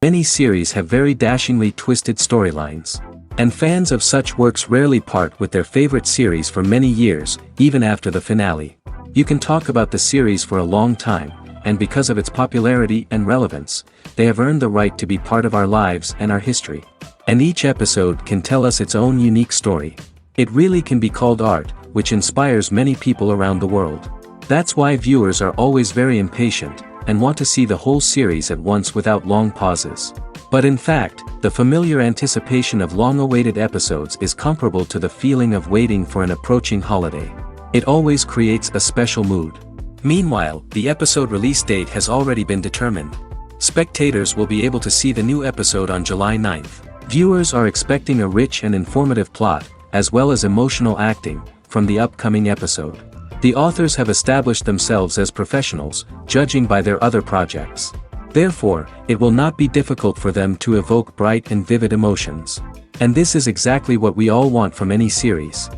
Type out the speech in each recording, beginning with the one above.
Many series have very dashingly twisted storylines. And fans of such works rarely part with their favorite series for many years, even after the finale. You can talk about the series for a long time, and because of its popularity and relevance, they have earned the right to be part of our lives and our history. And each episode can tell us its own unique story. It really can be called art, which inspires many people around the world. That's why viewers are always very impatient, and want to see the whole series at once without long pauses. But in fact, the familiar anticipation of long-awaited episodes is comparable to the feeling of waiting for an approaching holiday. It always creates a special mood. Meanwhile, the episode release date has already been determined. Spectators will be able to see the new episode on July 9th. Viewers are expecting a rich and informative plot, as well as emotional acting, from the upcoming episode. The authors have established themselves as professionals, judging by their other projects. Therefore, it will not be difficult for them to evoke bright and vivid emotions. And this is exactly what we all want from any series.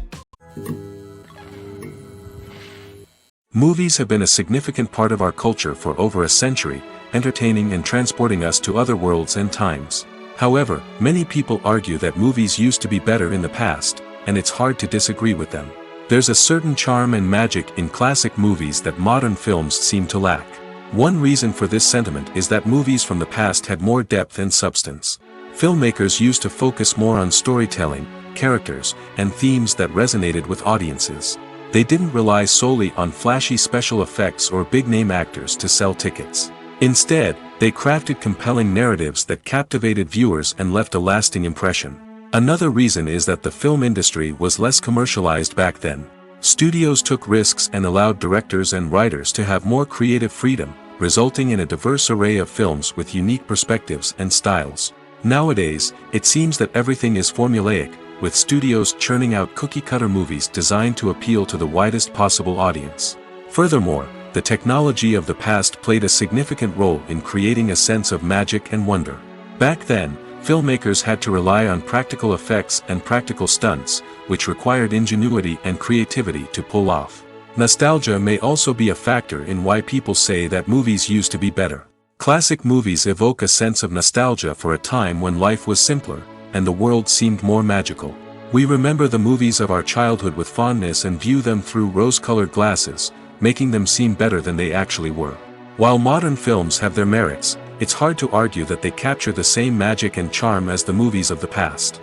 Movies have been a significant part of our culture for over a century, entertaining and transporting us to other worlds and times. However, many people argue that movies used to be better in the past, and it's hard to disagree with them. There's a certain charm and magic in classic movies that modern films seem to lack. One reason for this sentiment is that movies from the past had more depth and substance. Filmmakers used to focus more on storytelling, characters, and themes that resonated with audiences. They didn't rely solely on flashy special effects or big-name actors to sell tickets. Instead, they crafted compelling narratives that captivated viewers and left a lasting impression. Another reason is that the film industry was less commercialized back then. Studios took risks and allowed directors and writers to have more creative freedom, resulting in a diverse array of films with unique perspectives and styles. Nowadays, it seems that everything is formulaic, with studios churning out cookie-cutter movies designed to appeal to the widest possible audience. Furthermore, the technology of the past played a significant role in creating a sense of magic and wonder. Back then, filmmakers had to rely on practical effects and practical stunts, which required ingenuity and creativity to pull off. Nostalgia may also be a factor in why people say that movies used to be better. Classic movies evoke a sense of nostalgia for a time when life was simpler, and the world seemed more magical. We remember the movies of our childhood with fondness and view them through rose-colored glasses, making them seem better than they actually were. While modern films have their merits, it's hard to argue that they capture the same magic and charm as the movies of the past.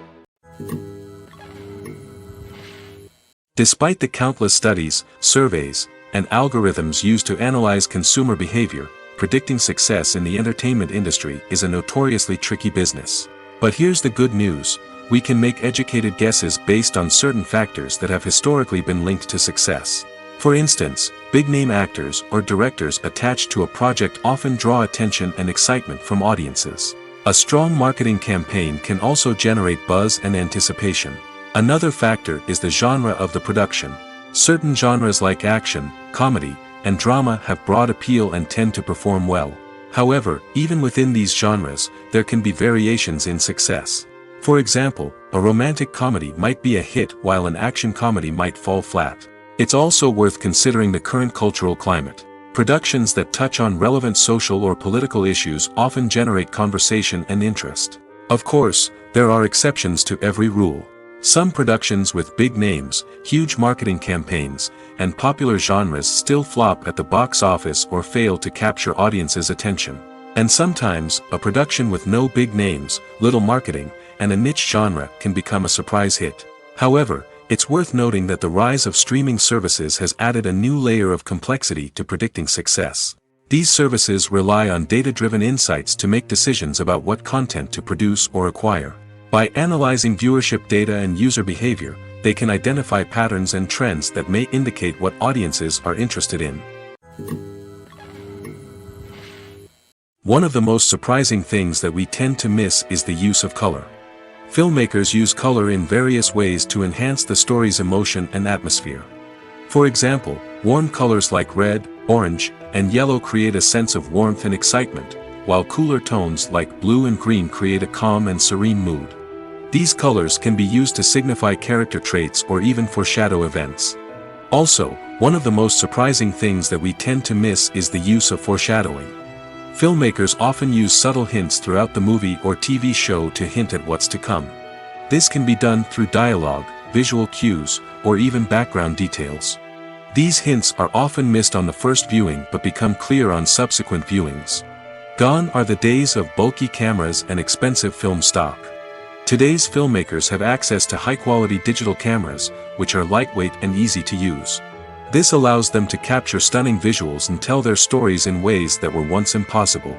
Despite the countless studies, surveys, and algorithms used to analyze consumer behavior, predicting success in the entertainment industry is a notoriously tricky business. But here's the good news: we can make educated guesses based on certain factors that have historically been linked to success. For instance, big-name actors or directors attached to a project often draw attention and excitement from audiences. A strong marketing campaign can also generate buzz and anticipation. Another factor is the genre of the production. Certain genres like action, comedy, and drama have broad appeal and tend to perform well. However, even within these genres, there can be variations in success. For example, a romantic comedy might be a hit while an action comedy might fall flat. It's also worth considering the current cultural climate. Productions that touch on relevant social or political issues often generate conversation and interest. Of course, there are exceptions to every rule. Some productions with big names, huge marketing campaigns, and popular genres still flop at the box office or fail to capture audiences' attention. And sometimes, a production with no big names, little marketing, and a niche genre can become a surprise hit. However, it's worth noting that the rise of streaming services has added a new layer of complexity to predicting success. These services rely on data-driven insights to make decisions about what content to produce or acquire. By analyzing viewership data and user behavior, they can identify patterns and trends that may indicate what audiences are interested in. One of the most surprising things that we tend to miss is the use of color. Filmmakers use color in various ways to enhance the story's emotion and atmosphere. For example, warm colors like red, orange, and yellow create a sense of warmth and excitement, while cooler tones like blue and green create a calm and serene mood. These colors can be used to signify character traits or even foreshadow events. Also, one of the most surprising things that we tend to miss is the use of foreshadowing. Filmmakers often use subtle hints throughout the movie or TV show to hint at what's to come. This can be done through dialogue, visual cues, or even background details. These hints are often missed on the first viewing but become clear on subsequent viewings. Gone are the days of bulky cameras and expensive film stock. Today's filmmakers have access to high-quality digital cameras, which are lightweight and easy to use. This allows them to capture stunning visuals and tell their stories in ways that were once impossible.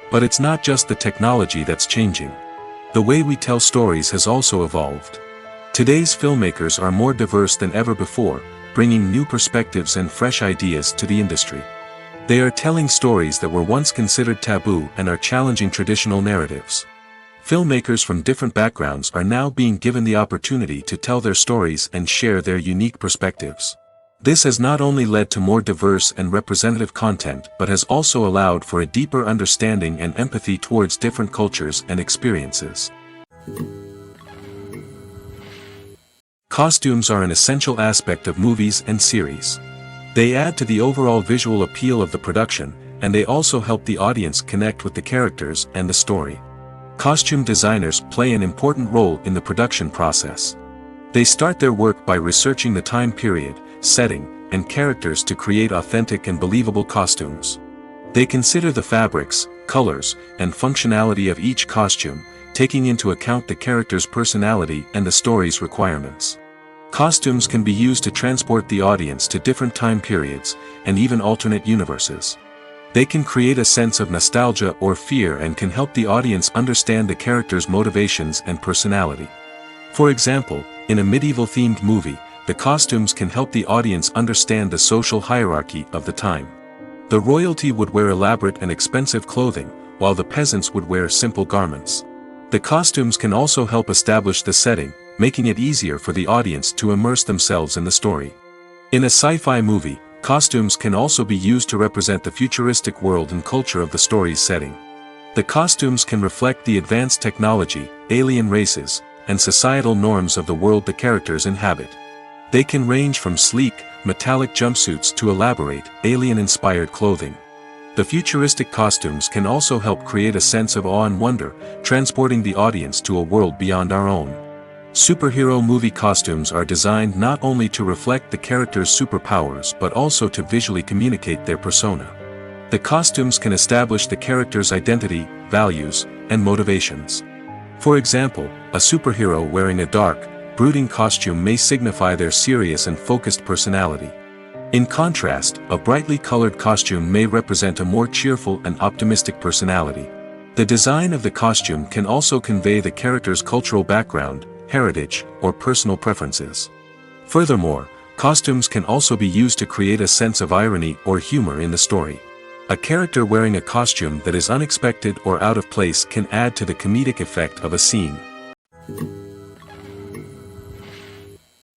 But it's not just the technology that's changing. The way we tell stories has also evolved. Today's filmmakers are more diverse than ever before, bringing new perspectives and fresh ideas to the industry. They are telling stories that were once considered taboo and are challenging traditional narratives. Filmmakers from different backgrounds are now being given the opportunity to tell their stories and share their unique perspectives. This has not only led to more diverse and representative content but has also allowed for a deeper understanding and empathy towards different cultures and experiences. Costumes are an essential aspect of movies and series. They add to the overall visual appeal of the production, and they also help the audience connect with the characters and the story. Costume designers play an important role in the production process. They start their work by researching the time period, setting, and characters to create authentic and believable costumes. They consider the fabrics, colors, and functionality of each costume, taking into account the character's personality and the story's requirements. Costumes can be used to transport the audience to different time periods, and even alternate universes. They can create a sense of nostalgia or fear and can help the audience understand the character's motivations and personality. For example, in a medieval-themed movie, the costumes can help the audience understand the social hierarchy of the time. The royalty would wear elaborate and expensive clothing, while the peasants would wear simple garments. The costumes can also help establish the setting, making it easier for the audience to immerse themselves in the story. In a sci-fi movie, costumes can also be used to represent the futuristic world and culture of the story's setting. The costumes can reflect the advanced technology, alien races, and societal norms of the world the characters inhabit. They can range from sleek, metallic jumpsuits to elaborate, alien-inspired clothing. The futuristic costumes can also help create a sense of awe and wonder, transporting the audience to a world beyond our own. Superhero movie costumes are designed not only to reflect the character's superpowers but also to visually communicate their persona. The costumes can establish the character's identity, values, and motivations. For example, a superhero wearing a dark, brooding costume may signify their serious and focused personality. In contrast, a brightly colored costume may represent a more cheerful and optimistic personality. The design of the costume can also convey the character's cultural background, heritage, or personal preferences. Furthermore, costumes can also be used to create a sense of irony or humor in the story. A character wearing a costume that is unexpected or out of place can add to the comedic effect of a scene.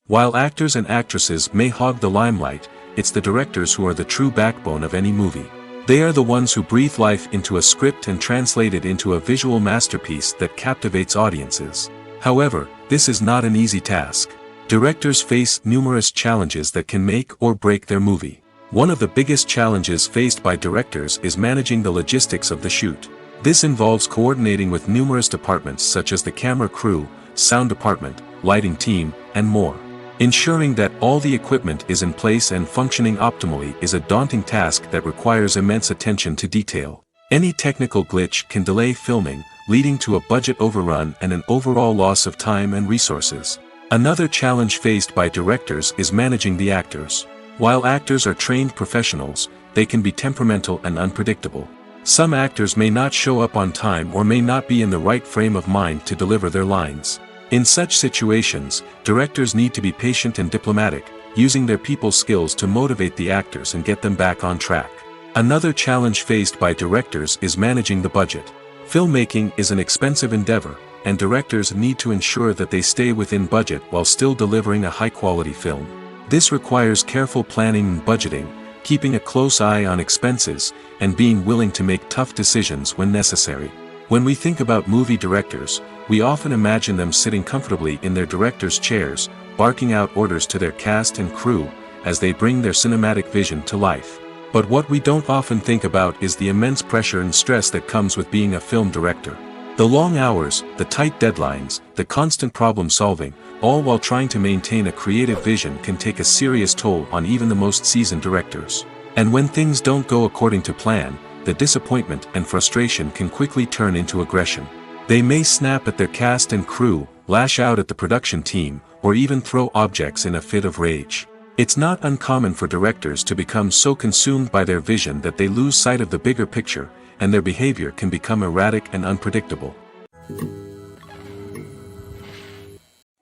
While actors and actresses may hog the limelight, it's the directors who are the true backbone of any movie. They are the ones who breathe life into a script and translate it into a visual masterpiece that captivates audiences. However, this is not an easy task. Directors face numerous challenges that can make or break their movie. One of the biggest challenges faced by directors is managing the logistics of the shoot. This involves coordinating with numerous departments such as the camera crew, sound department, lighting team, and more. Ensuring that all the equipment is in place and functioning optimally is a daunting task that requires immense attention to detail. Any technical glitch can delay filming, leading to a budget overrun and an overall loss of time and resources. Another challenge faced by directors is managing the actors. While actors are trained professionals, they can be temperamental and unpredictable. Some actors may not show up on time or may not be in the right frame of mind to deliver their lines. In such situations, directors need to be patient and diplomatic, using their people skills to motivate the actors and get them back on track. Another challenge faced by directors is managing the budget. Filmmaking is an expensive endeavor, and directors need to ensure that they stay within budget while still delivering a high-quality film. This requires careful planning and budgeting, keeping a close eye on expenses, and being willing to make tough decisions when necessary. When we think about movie directors, we often imagine them sitting comfortably in their director's chairs, barking out orders to their cast and crew, as they bring their cinematic vision to life. But what we don't often think about is the immense pressure and stress that comes with being a film director. The long hours, the tight deadlines, the constant problem solving, all while trying to maintain a creative vision can take a serious toll on even the most seasoned directors. And when things don't go according to plan, the disappointment and frustration can quickly turn into aggression. They may snap at their cast and crew, lash out at the production team, or even throw objects in a fit of rage. It's not uncommon for directors to become so consumed by their vision that they lose sight of the bigger picture, and their behavior can become erratic and unpredictable.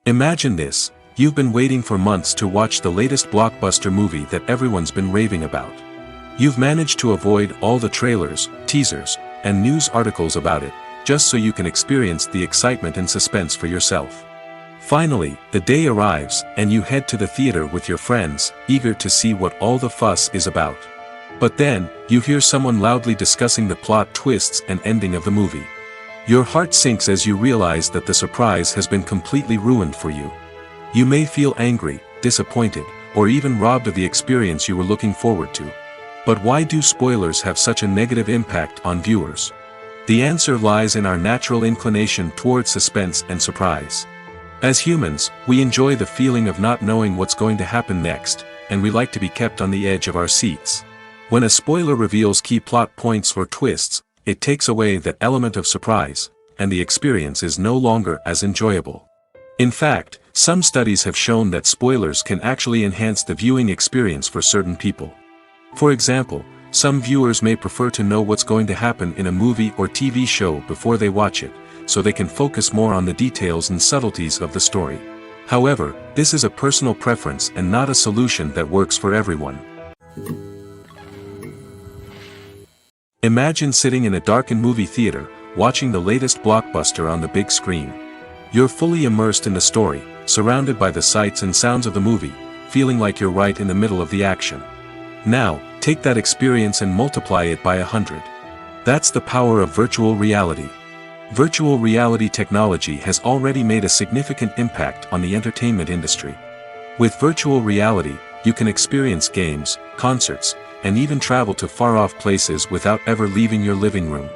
Imagine this: you've been waiting for months to watch the latest blockbuster movie that everyone's been raving about. You've managed to avoid all the trailers, teasers, and news articles about it, just so you can experience the excitement and suspense for yourself. Finally, the day arrives, and you head to the theater with your friends, eager to see what all the fuss is about. But then, you hear someone loudly discussing the plot twists and ending of the movie. Your heart sinks as you realize that the surprise has been completely ruined for you. You may feel angry, disappointed, or even robbed of the experience you were looking forward to. But why do spoilers have such a negative impact on viewers? The answer lies in our natural inclination toward suspense and surprise. As humans, we enjoy the feeling of not knowing what's going to happen next, and we like to be kept on the edge of our seats. When a spoiler reveals key plot points or twists, it takes away that element of surprise, and the experience is no longer as enjoyable. In fact, some studies have shown that spoilers can actually enhance the viewing experience for certain people. For example, some viewers may prefer to know what's going to happen in a movie or TV show before they watch it, so they can focus more on the details and subtleties of the story. However, this is a personal preference and not a solution that works for everyone. Imagine sitting in a darkened movie theater, watching the latest blockbuster on the big screen. You're fully immersed in the story, surrounded by the sights and sounds of the movie, feeling like you're right in the middle of the action. Now, take that experience and multiply it by 100. That's the power of virtual reality. Virtual reality technology has already made a significant impact on the entertainment industry. With virtual reality, you can experience games, concerts, and even travel to far-off places without ever leaving your living room.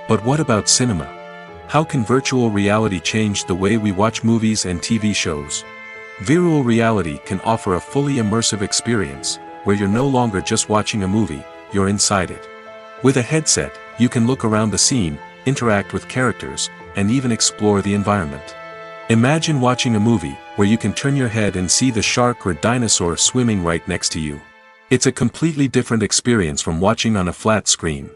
But what about cinema? How can virtual reality change the way we watch movies and TV shows? Virtual reality can offer a fully immersive experience, where you're no longer just watching a movie, you're inside it. With a headset, you can look around the scene, interact with characters, and even explore the environment. Imagine watching a movie where you can turn your head and see the shark or dinosaur swimming right next to you. It's a completely different experience from watching on a flat screen.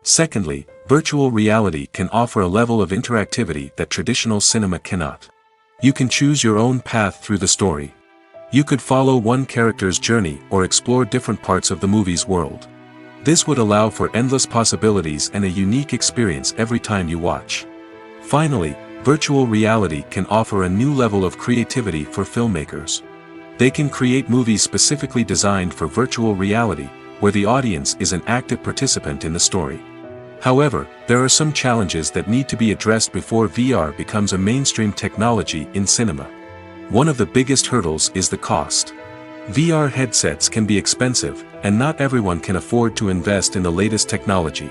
Secondly, virtual reality can offer a level of interactivity that traditional cinema cannot. You can choose your own path through the story. You could follow one character's journey or explore different parts of the movie's world. This would allow for endless possibilities and a unique experience every time you watch. Finally, virtual reality can offer a new level of creativity for filmmakers. They can create movies specifically designed for virtual reality, where the audience is an active participant in the story. However, there are some challenges that need to be addressed before VR becomes a mainstream technology in cinema. One of the biggest hurdles is the cost. VR headsets can be expensive, and not everyone can afford to invest in the latest technology.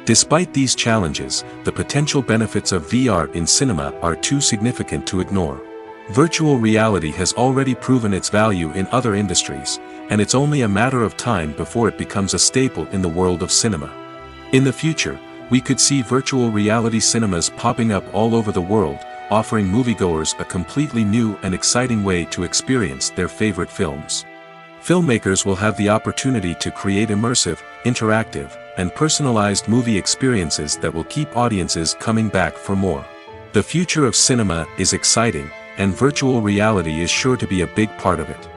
Despite these challenges, the potential benefits of VR in cinema are too significant to ignore. Virtual reality has already proven its value in other industries, and it's only a matter of time before it becomes a staple in the world of cinema. In the future, we could see virtual reality cinemas popping up all over the world, offering moviegoers a completely new and exciting way to experience their favorite films. Filmmakers will have the opportunity to create immersive, interactive, and personalized movie experiences that will keep audiences coming back for more. The future of cinema is exciting, and virtual reality is sure to be a big part of it.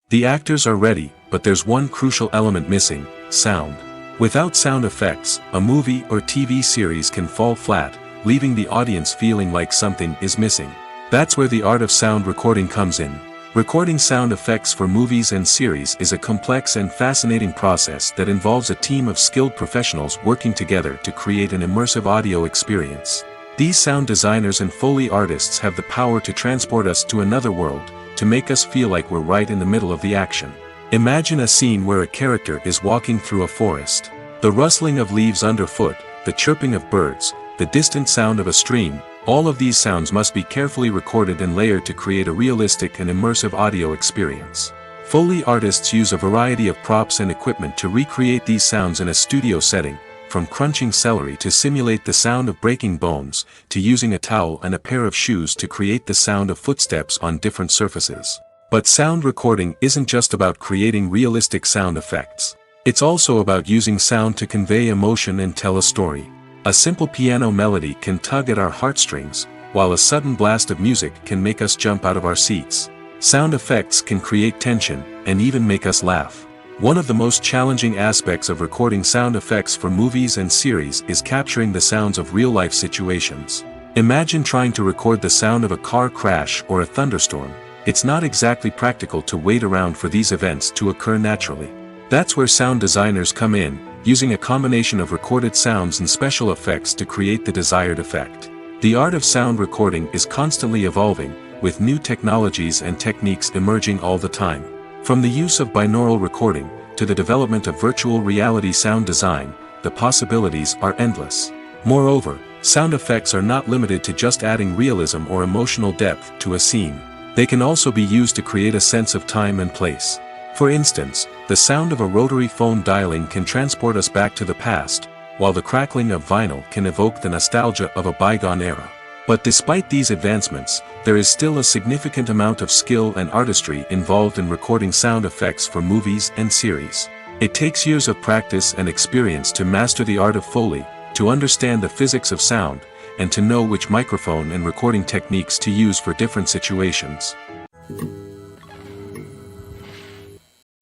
The actors are ready, but there's one crucial element missing: sound. Without sound effects, a movie or TV series can fall flat, leaving the audience feeling like something is missing. That's where the art of sound recording comes in. Recording sound effects for movies and series is a complex and fascinating process that involves a team of skilled professionals working together to create an immersive audio experience. These sound designers and Foley artists have the power to transport us to another world, to make us feel like we're right in the middle of the action. Imagine a scene where a character is walking through a forest. The rustling of leaves underfoot, the chirping of birds, the distant sound of a stream, all of these sounds must be carefully recorded and layered to create a realistic and immersive audio experience. Foley artists use a variety of props and equipment to recreate these sounds in a studio setting, from crunching celery to simulate the sound of breaking bones, to using a towel and a pair of shoes to create the sound of footsteps on different surfaces. But sound recording isn't just about creating realistic sound effects. It's also about using sound to convey emotion and tell a story. A simple piano melody can tug at our heartstrings, while a sudden blast of music can make us jump out of our seats. Sound effects can create tension, and even make us laugh. One of the most challenging aspects of recording sound effects for movies and series is capturing the sounds of real-life situations. Imagine trying to record the sound of a car crash or a thunderstorm. It's not exactly practical to wait around for these events to occur naturally. That's where sound designers come in, using a combination of recorded sounds and special effects to create the desired effect. The art of sound recording is constantly evolving, with new technologies and techniques emerging all the time. From the use of binaural recording, to the development of virtual reality sound design, the possibilities are endless. Moreover, sound effects are not limited to just adding realism or emotional depth to a scene. They can also be used to create a sense of time and place. For instance, the sound of a rotary phone dialing can transport us back to the past, while the crackling of vinyl can evoke the nostalgia of a bygone era. But despite these advancements, there is still a significant amount of skill and artistry involved in recording sound effects for movies and series. It takes years of practice and experience to master the art of Foley, to understand the physics of sound, and to know which microphone and recording techniques to use for different situations.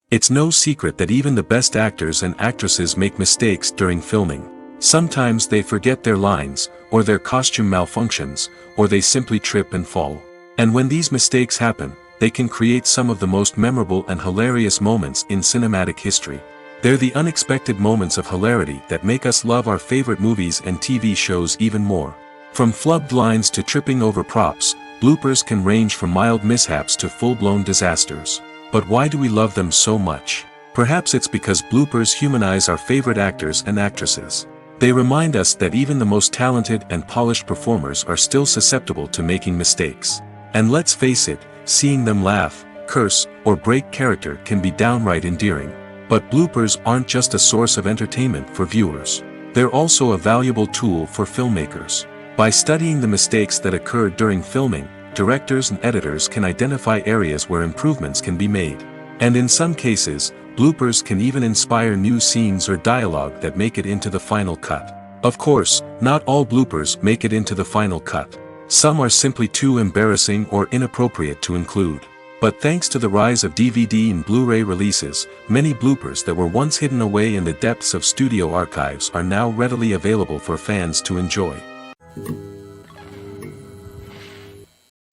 It's no secret that even the best actors and actresses make mistakes during filming. Sometimes they forget their lines, or their costume malfunctions, or they simply trip and fall. And when these mistakes happen, they can create some of the most memorable and hilarious moments in cinematic history. They're the unexpected moments of hilarity that make us love our favorite movies and TV shows even more. From flubbed lines to tripping over props, bloopers can range from mild mishaps to full-blown disasters. But why do we love them so much? Perhaps it's because bloopers humanize our favorite actors and actresses. They remind us that even the most talented and polished performers are still susceptible to making mistakes. And let's face it, seeing them laugh, curse, or break character can be downright endearing. But bloopers aren't just a source of entertainment for viewers. They're also a valuable tool for filmmakers. By studying the mistakes that occurred during filming, directors and editors can identify areas where improvements can be made. And in some cases, bloopers can even inspire new scenes or dialogue that make it into the final cut. Of course, not all bloopers make it into the final cut. Some are simply too embarrassing or inappropriate to include. But thanks to the rise of DVD and Blu-ray releases, many bloopers that were once hidden away in the depths of studio archives are now readily available for fans to enjoy.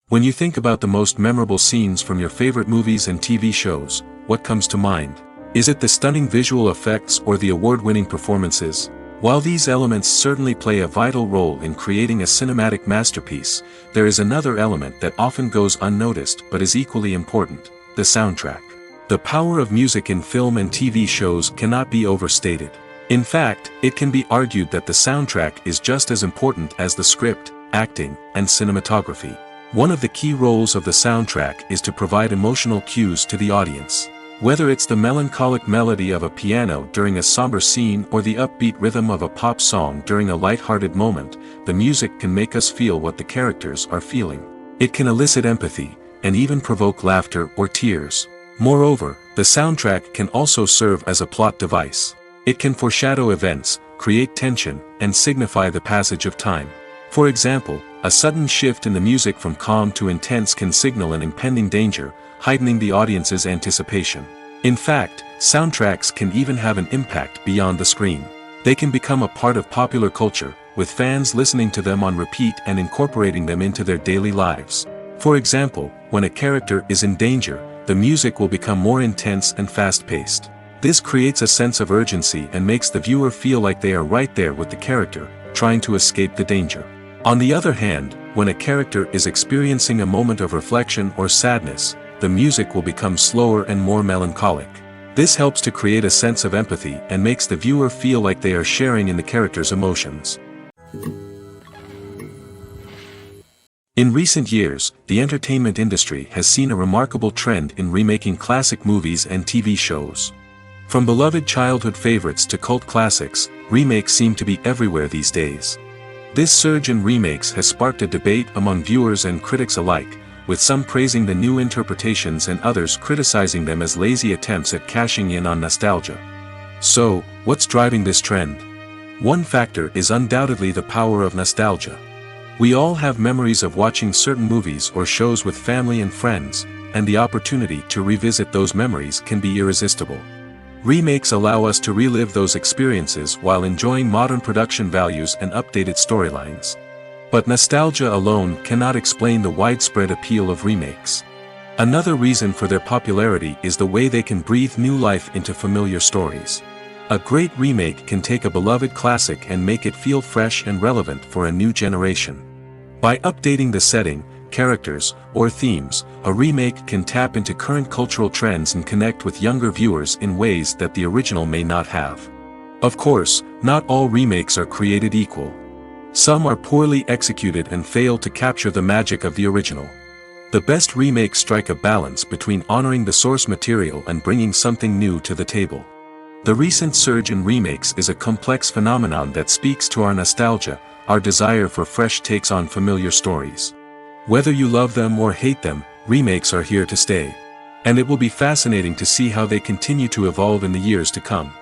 When you think about the most memorable scenes from your favorite movies and TV shows, what comes to mind? Is it the stunning visual effects or the award-winning performances? While these elements certainly play a vital role in creating a cinematic masterpiece, there is another element that often goes unnoticed but is equally important: the soundtrack. The power of music in film and TV shows cannot be overstated. In fact, it can be argued that the soundtrack is just as important as the script, acting, and cinematography. One of the key roles of the soundtrack is to provide emotional cues to the audience. Whether it's the melancholic melody of a piano during a somber scene or the upbeat rhythm of a pop song during a light-hearted moment, the music can make us feel what the characters are feeling. It can elicit empathy, and even provoke laughter or tears. Moreover, the soundtrack can also serve as a plot device. It can foreshadow events, create tension, and signify the passage of time. For example, a sudden shift in the music from calm to intense can signal an impending danger, heightening the audience's anticipation. In fact, soundtracks can even have an impact beyond the screen. They can become a part of popular culture, with fans listening to them on repeat and incorporating them into their daily lives. For example, when a character is in danger, the music will become more intense and fast-paced. This creates a sense of urgency and makes the viewer feel like they are right there with the character, trying to escape the danger. On the other hand, when a character is experiencing a moment of reflection or sadness, the music will become slower and more melancholic. This helps to create a sense of empathy and makes the viewer feel like they are sharing in the character's emotions. In recent years, the entertainment industry has seen a remarkable trend in remaking classic movies and TV shows. From beloved childhood favorites to cult classics, remakes seem to be everywhere these days. This surge in remakes has sparked a debate among viewers and critics alike, with some praising the new interpretations and others criticizing them as lazy attempts at cashing in on nostalgia. So, what's driving this trend? One factor is undoubtedly the power of nostalgia. We all have memories of watching certain movies or shows with family and friends, and the opportunity to revisit those memories can be irresistible. Remakes allow us to relive those experiences while enjoying modern production values and updated storylines. But nostalgia alone cannot explain the widespread appeal of remakes. Another reason for their popularity is the way they can breathe new life into familiar stories. A great remake can take a beloved classic and make it feel fresh and relevant for a new generation. By updating the setting, characters, or themes, a remake can tap into current cultural trends and connect with younger viewers in ways that the original may not have. Of course, not all remakes are created equal. Some are poorly executed and fail to capture the magic of the original. The best remakes strike a balance between honoring the source material and bringing something new to the table. The recent surge in remakes is a complex phenomenon that speaks to our nostalgia, our desire for fresh takes on familiar stories. Whether you love them or hate them, remakes are here to stay. And it will be fascinating to see how they continue to evolve in the years to come.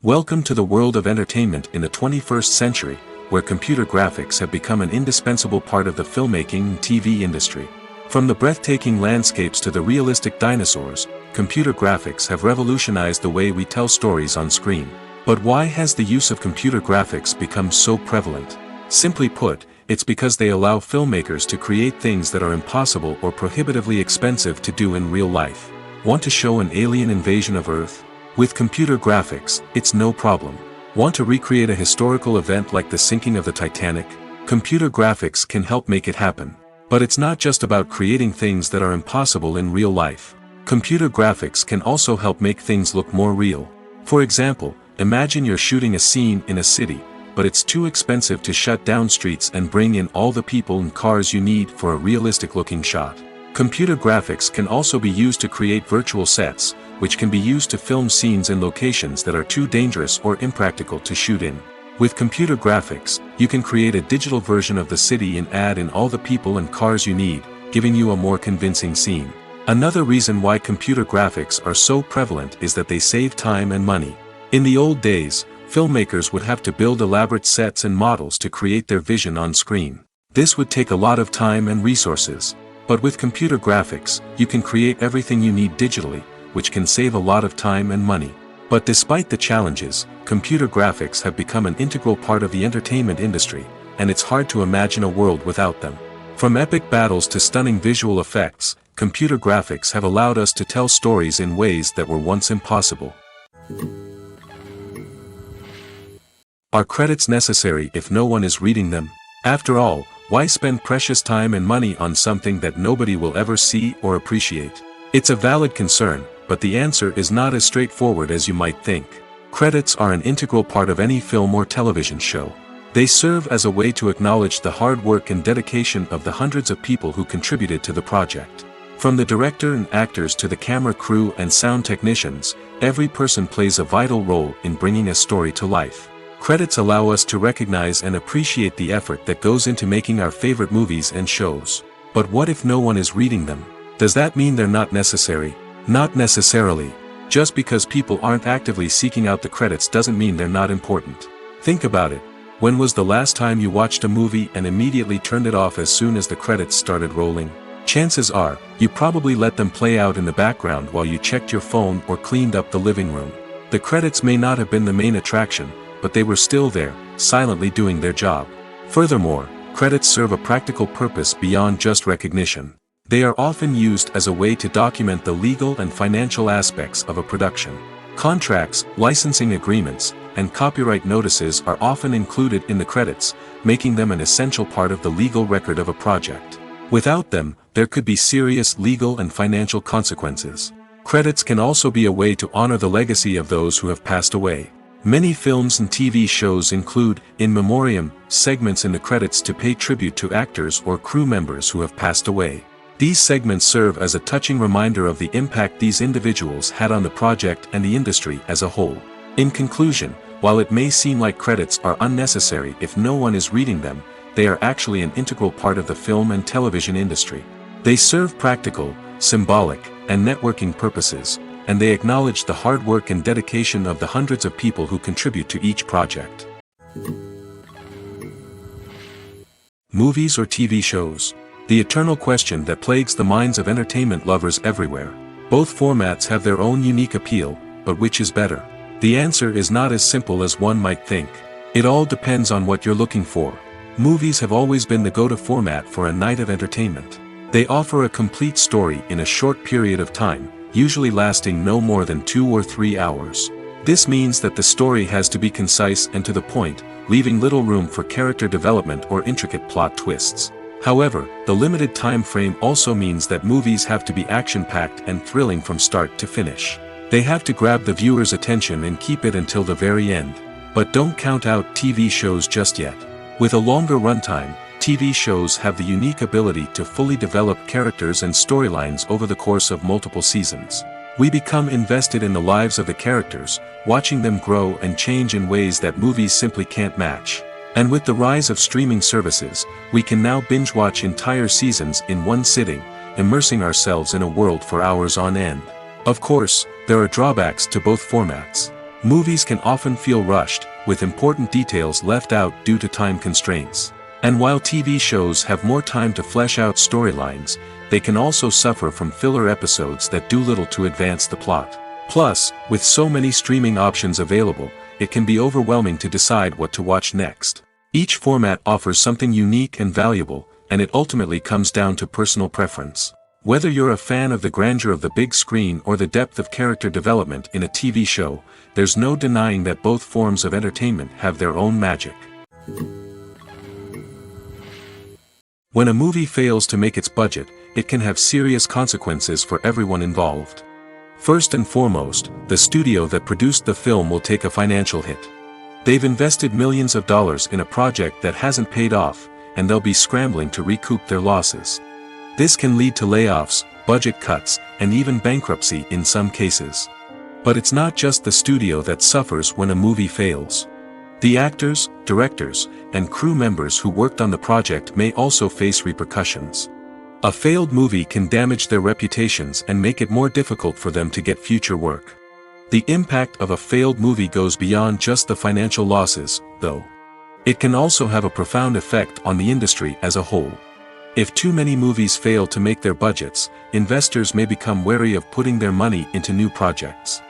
Welcome to the world of entertainment in the 21st century, where computer graphics have become an indispensable part of the filmmaking and TV industry. From the breathtaking landscapes to the realistic dinosaurs, computer graphics have revolutionized the way we tell stories on screen. But why has the use of computer graphics become so prevalent? Simply put, it's because they allow filmmakers to create things that are impossible or prohibitively expensive to do in real life. Want to show an alien invasion of Earth? With computer graphics, it's no problem. Want to recreate a historical event like the sinking of the Titanic? Computer graphics can help make it happen. But it's not just about creating things that are impossible in real life. Computer graphics can also help make things look more real. For example, imagine you're shooting a scene in a city, but it's too expensive to shut down streets and bring in all the people and cars you need for a realistic-looking shot. Computer graphics can also be used to create virtual sets, which can be used to film scenes in locations that are too dangerous or impractical to shoot in. With computer graphics, you can create a digital version of the city and add in all the people and cars you need, giving you a more convincing scene. Another reason why computer graphics are so prevalent is that they save time and money. In the old days, filmmakers would have to build elaborate sets and models to create their vision on screen. This would take a lot of time and resources. But with computer graphics, you can create everything you need digitally, which can save a lot of time and money. But despite the challenges, computer graphics have become an integral part of the entertainment industry, and it's hard to imagine a world without them. From epic battles to stunning visual effects, computer graphics have allowed us to tell stories in ways that were once impossible. Are credits necessary if no one is reading them? After all, why spend precious time and money on something that nobody will ever see or appreciate? It's a valid concern, but the answer is not as straightforward as you might think. Credits are an integral part of any film or television show. They serve as a way to acknowledge the hard work and dedication of the hundreds of people who contributed to the project. From the director and actors to the camera crew and sound technicians, every person plays a vital role in bringing a story to life. Credits allow us to recognize and appreciate the effort that goes into making our favorite movies and shows. But what if no one is reading them? Does that mean they're not necessary? Not necessarily. Just because people aren't actively seeking out the credits doesn't mean they're not important. Think about it. When was the last time you watched a movie and immediately turned it off as soon as the credits started rolling? Chances are, you probably let them play out in the background while you checked your phone or cleaned up the living room. The credits may not have been the main attraction, but they were still there, silently doing their job. Furthermore, credits serve a practical purpose beyond just recognition. They are often used as a way to document the legal and financial aspects of a production. Contracts, licensing agreements, and copyright notices are often included in the credits, making them an essential part of the legal record of a project. Without them, there could be serious legal and financial consequences. Credits can also be a way to honor the legacy of those who have passed away. Many films and TV shows include, in memoriam, segments in the credits to pay tribute to actors or crew members who have passed away. These segments serve as a touching reminder of the impact these individuals had on the project and the industry as a whole. In conclusion, while it may seem like credits are unnecessary if no one is reading them, they are actually an integral part of the film and television industry. They serve practical, symbolic, and networking purposes, and they acknowledge the hard work and dedication of the hundreds of people who contribute to each project. Movies or TV shows? The eternal question that plagues the minds of entertainment lovers everywhere. Both formats have their own unique appeal, but which is better? The answer is not as simple as one might think. It all depends on what you're looking for. Movies have always been the go-to format for a night of entertainment. They offer a complete story in a short period of time, usually lasting no more than 2 or 3 hours. This means that the story has to be concise and to the point, leaving little room for character development or intricate plot twists. However, the limited time frame also means that movies have to be action-packed and thrilling from start to finish. They have to grab the viewer's attention and keep it until the very end. But don't count out TV shows just yet. With a longer runtime, TV shows have the unique ability to fully develop characters and storylines over the course of multiple seasons. We become invested in the lives of the characters, watching them grow and change in ways that movies simply can't match. And with the rise of streaming services, we can now binge-watch entire seasons in one sitting, immersing ourselves in a world for hours on end. Of course, there are drawbacks to both formats. Movies can often feel rushed, with important details left out due to time constraints. And while TV shows have more time to flesh out storylines, they can also suffer from filler episodes that do little to advance the plot. Plus, with so many streaming options available, it can be overwhelming to decide what to watch next. Each format offers something unique and valuable, and it ultimately comes down to personal preference. Whether you're a fan of the grandeur of the big screen or the depth of character development in a TV show, there's no denying that both forms of entertainment have their own magic. When a movie fails to make its budget, it can have serious consequences for everyone involved. First and foremost, the studio that produced the film will take a financial hit. They've invested millions of dollars in a project that hasn't paid off, and they'll be scrambling to recoup their losses. This can lead to layoffs, budget cuts, and even bankruptcy in some cases. But it's not just the studio that suffers when a movie fails. The actors, directors, and crew members who worked on the project may also face repercussions. A failed movie can damage their reputations and make it more difficult for them to get future work. The impact of a failed movie goes beyond just the financial losses, though. It can also have a profound effect on the industry as a whole. If too many movies fail to make their budgets, investors may become wary of putting their money into new projects.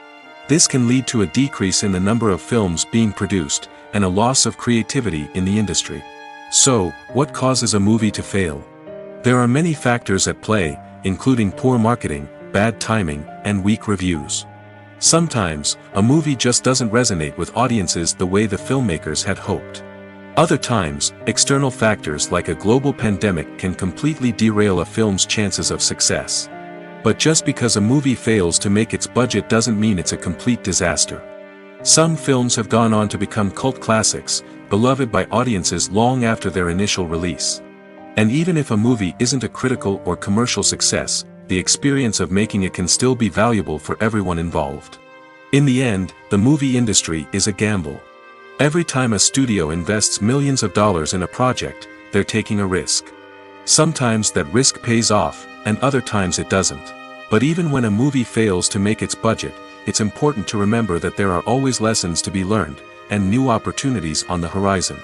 This can lead to a decrease in the number of films being produced, and a loss of creativity in the industry. So, what causes a movie to fail? There are many factors at play, including poor marketing, bad timing, and weak reviews. Sometimes, a movie just doesn't resonate with audiences the way the filmmakers had hoped. Other times, external factors like a global pandemic can completely derail a film's chances of success. But just because a movie fails to make its budget doesn't mean it's a complete disaster. Some films have gone on to become cult classics, beloved by audiences long after their initial release. And even if a movie isn't a critical or commercial success, the experience of making it can still be valuable for everyone involved. In the end, the movie industry is a gamble. Every time a studio invests millions of dollars in a project, they're taking a risk. Sometimes that risk pays off, and other times it doesn't. But even when a movie fails to make its budget, it's important to remember that there are always lessons to be learned, and new opportunities on the horizon.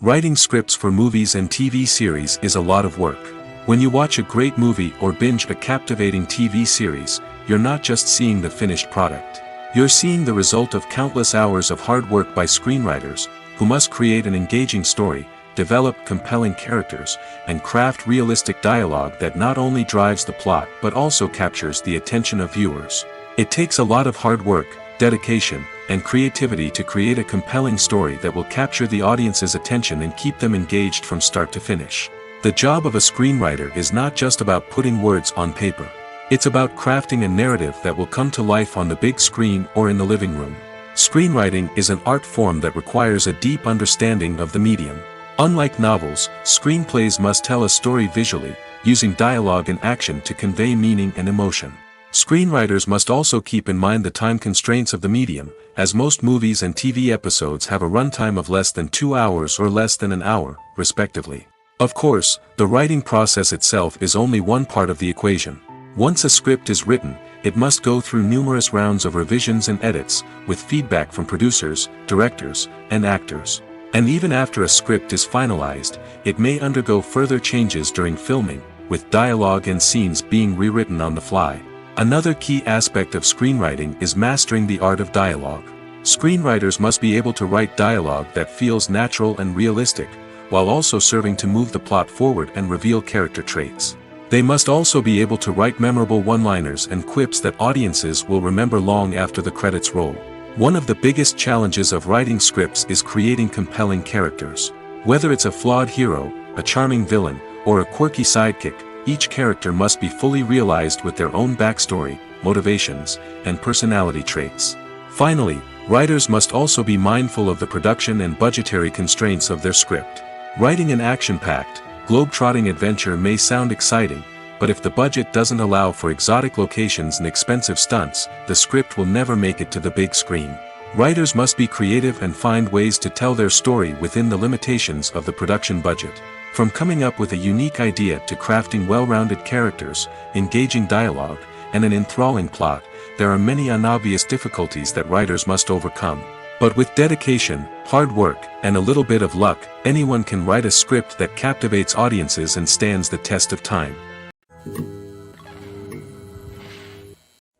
Writing scripts for movies and TV series is a lot of work. When you watch a great movie or binge a captivating TV series, you're not just seeing the finished product. You're seeing the result of countless hours of hard work by screenwriters, who must create an engaging story, develop compelling characters, and craft realistic dialogue that not only drives the plot but also captures the attention of viewers. It takes a lot of hard work, dedication, and creativity to create a compelling story that will capture the audience's attention and keep them engaged from start to finish. The job of a screenwriter is not just about putting words on paper. It's about crafting a narrative that will come to life on the big screen or in the living room. Screenwriting is an art form that requires a deep understanding of the medium. Unlike novels, screenplays must tell a story visually, using dialogue and action to convey meaning and emotion. Screenwriters must also keep in mind the time constraints of the medium, as most movies and TV episodes have a runtime of less than 2 hours or less than an hour, respectively. Of course, the writing process itself is only one part of the equation. Once a script is written, it must go through numerous rounds of revisions and edits, with feedback from producers, directors, and actors. And even after a script is finalized, it may undergo further changes during filming, with dialogue and scenes being rewritten on the fly. Another key aspect of screenwriting is mastering the art of dialogue. Screenwriters must be able to write dialogue that feels natural and realistic, while also serving to move the plot forward and reveal character traits. They must also be able to write memorable one-liners and quips that audiences will remember long after the credits roll. One of the biggest challenges of writing scripts is creating compelling characters. Whether it's a flawed hero, a charming villain, or a quirky sidekick, each character must be fully realized with their own backstory, motivations, and personality traits. Finally, writers must also be mindful of the production and budgetary constraints of their script. Writing an action-packed, globe-trotting adventure may sound exciting, but if the budget doesn't allow for exotic locations and expensive stunts, the script will never make it to the big screen. Writers must be creative and find ways to tell their story within the limitations of the production budget. From coming up with a unique idea to crafting well-rounded characters, engaging dialogue, and an enthralling plot, there are many unobvious difficulties that writers must overcome. But with dedication, hard work, and a little bit of luck, anyone can write a script that captivates audiences and stands the test of time.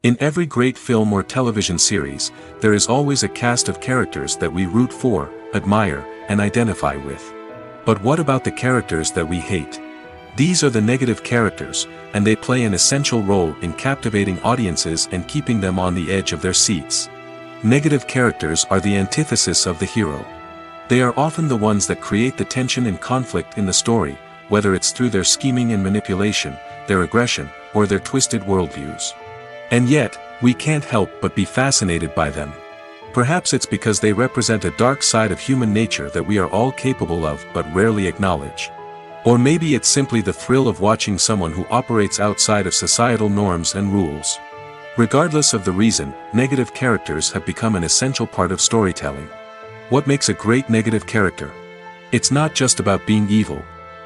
In every great film or television series, there is always a cast of characters that we root for, admire, and identify with. But what about the characters that we hate? These are the negative characters, and they play an essential role in captivating audiences and keeping them on the edge of their seats. Negative characters are the antithesis of the hero. They are often the ones that create the tension and conflict in the story, whether it's through their scheming and manipulation, their aggression, or their twisted worldviews. And yet, we can't help but be fascinated by them. Perhaps it's because they represent a dark side of human nature that we are all capable of but rarely acknowledge. Or maybe it's simply the thrill of watching someone who operates outside of societal norms and rules. Regardless of the reason, negative characters have become an essential part of storytelling. What makes a great negative character? It's not just about being evil.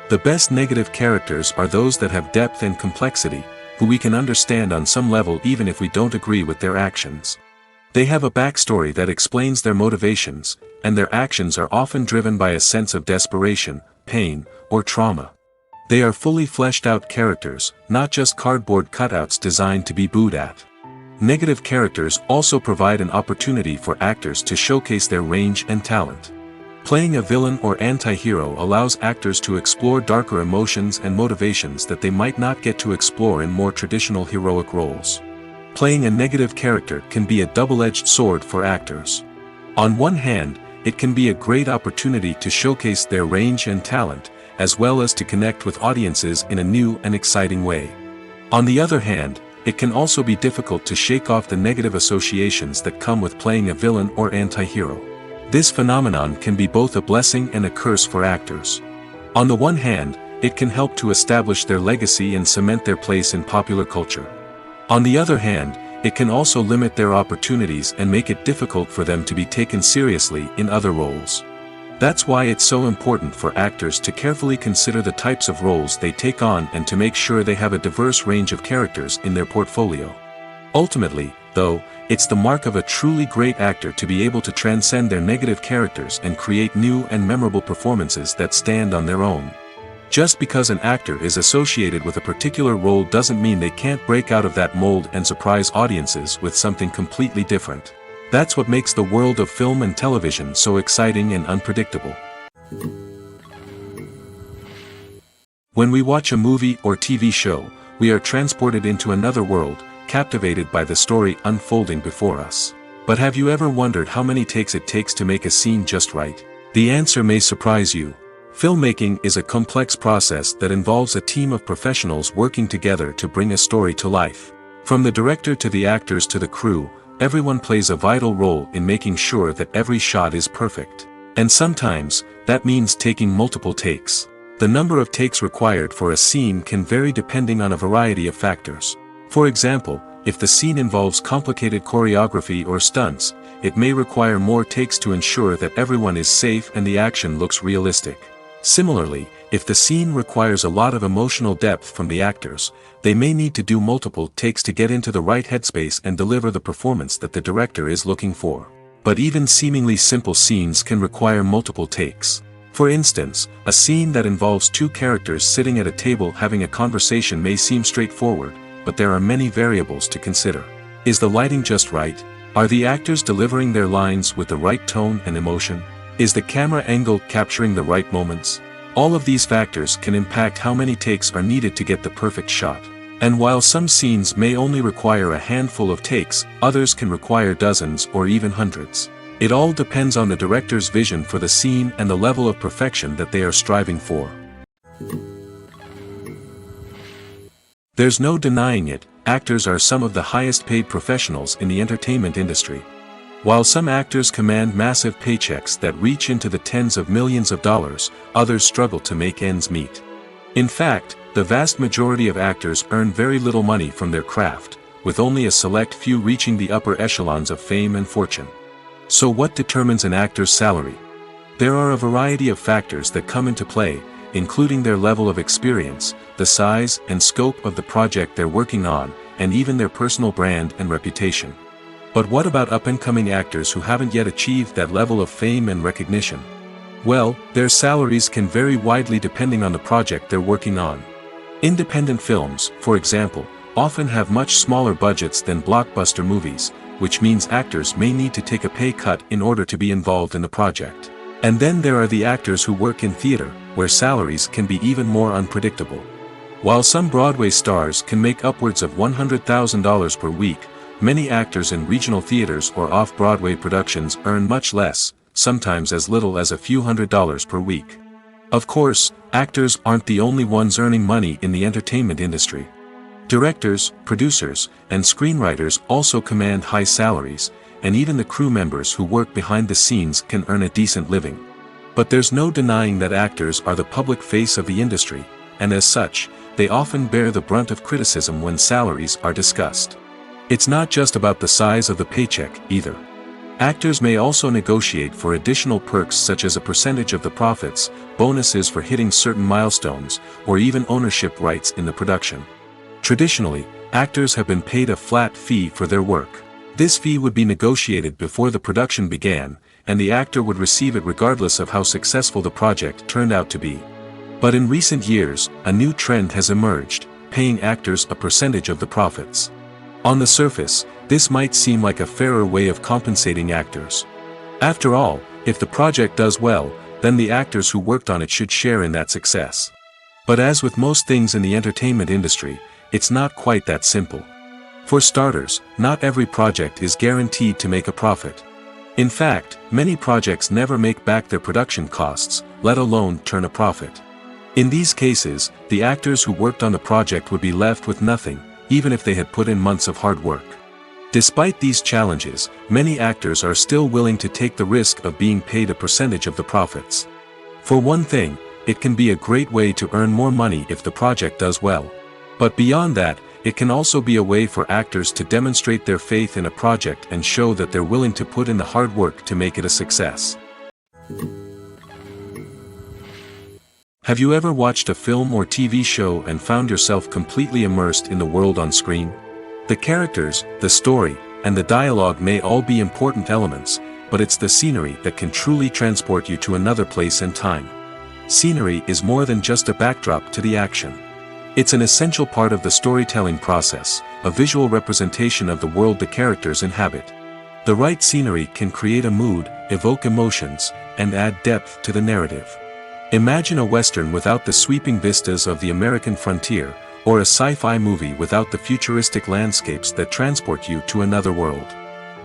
The best negative characters are those that have depth and complexity, who we can understand on some level even if we don't agree with their actions. They have a backstory that explains their motivations, and their actions are often driven by a sense of desperation, pain, or trauma. They are fully fleshed out characters, not just cardboard cutouts designed to be booed at. Negative characters also provide an opportunity for actors to showcase their range and talent. Playing a villain or anti-hero allows actors to explore darker emotions and motivations that they might not get to explore in more traditional heroic roles. Playing a negative character can be a double-edged sword for actors. On one hand, it can be a great opportunity to showcase their range and talent, as well as to connect with audiences in a new and exciting way. On the other hand, it can also be difficult to shake off the negative associations that come with playing a villain or anti-hero. This phenomenon can be both a blessing and a curse for actors. On the one hand, it can help to establish their legacy and cement their place in popular culture. On the other hand, it can also limit their opportunities and make it difficult for them to be taken seriously in other roles. That's why it's so important for actors to carefully consider the types of roles they take on and to make sure they have a diverse range of characters in their portfolio. Ultimately, though, it's the mark of a truly great actor to be able to transcend their negative characters and create new and memorable performances that stand on their own. Just because an actor is associated with a particular role doesn't mean they can't break out of that mold and surprise audiences with something completely different. That's what makes the world of film and television so exciting and unpredictable. When we watch a movie or TV show, we are transported into another world, captivated by the story unfolding before us. But have you ever wondered how many takes it takes to make a scene just right? The answer may surprise you. Filmmaking is a complex process that involves a team of professionals working together to bring a story to life. From the director to the actors to the crew, everyone plays a vital role in making sure that every shot is perfect. And sometimes, that means taking multiple takes. The number of takes required for a scene can vary depending on a variety of factors. For example, if the scene involves complicated choreography or stunts, it may require more takes to ensure that everyone is safe and the action looks realistic. Similarly, if the scene requires a lot of emotional depth from the actors, they may need to do multiple takes to get into the right headspace and deliver the performance that the director is looking for. But even seemingly simple scenes can require multiple takes. For instance, a scene that involves two characters sitting at a table having a conversation may seem straightforward, but there are many variables to consider. Is the lighting just right? Are the actors delivering their lines with the right tone and emotion? Is the camera angle capturing the right moments? All of these factors can impact how many takes are needed to get the perfect shot. And while some scenes may only require a handful of takes, others can require dozens or even hundreds. It all depends on the director's vision for the scene and the level of perfection that they are striving for. There's no denying it, actors are some of the highest paid professionals in the entertainment industry. While some actors command massive paychecks that reach into the tens of millions of dollars, others struggle to make ends meet. In fact, the vast majority of actors earn very little money from their craft, with only a select few reaching the upper echelons of fame and fortune. So what determines an actor's salary? There are a variety of factors that come into play, including their level of experience, the size and scope of the project they're working on, and even their personal brand and reputation. But what about up-and-coming actors who haven't yet achieved that level of fame and recognition? Well, their salaries can vary widely depending on the project they're working on. Independent films, for example, often have much smaller budgets than blockbuster movies, which means actors may need to take a pay cut in order to be involved in the project. And then there are the actors who work in theater, where salaries can be even more unpredictable. While some Broadway stars can make upwards of $100,000 per week, many actors in regional theaters or off-Broadway productions earn much less, sometimes as little as a few $100s per week. Of course, actors aren't the only ones earning money in the entertainment industry. Directors, producers, and screenwriters also command high salaries, and even the crew members who work behind the scenes can earn a decent living. But there's no denying that actors are the public face of the industry, and as such, they often bear the brunt of criticism when salaries are discussed. It's not just about the size of the paycheck, either. Actors may also negotiate for additional perks such as a percentage of the profits, bonuses for hitting certain milestones, or even ownership rights in the production. Traditionally, actors have been paid a flat fee for their work. This fee would be negotiated before the production began, and the actor would receive it regardless of how successful the project turned out to be. But in recent years, a new trend has emerged, paying actors a percentage of the profits. On the surface, this might seem like a fairer way of compensating actors. After all, if the project does well, then the actors who worked on it should share in that success. But as with most things in the entertainment industry, it's not quite that simple. For starters, not every project is guaranteed to make a profit. In fact, many projects never make back their production costs, let alone turn a profit. In these cases, the actors who worked on the project would be left with nothing, even if they had put in months of hard work. Despite these challenges, many actors are still willing to take the risk of being paid a percentage of the profits. For one thing, it can be a great way to earn more money if the project does well. But beyond that, it can also be a way for actors to demonstrate their faith in a project and show that they're willing to put in the hard work to make it a success. Have you ever watched a film or TV show and found yourself completely immersed in the world on screen? The characters, the story, and the dialogue may all be important elements, but it's the scenery that can truly transport you to another place and time. Scenery is more than just a backdrop to the action. It's an essential part of the storytelling process, a visual representation of the world the characters inhabit. The right scenery can create a mood, evoke emotions, and add depth to the narrative. Imagine a Western without the sweeping vistas of the American frontier, or a sci-fi movie without the futuristic landscapes that transport you to another world.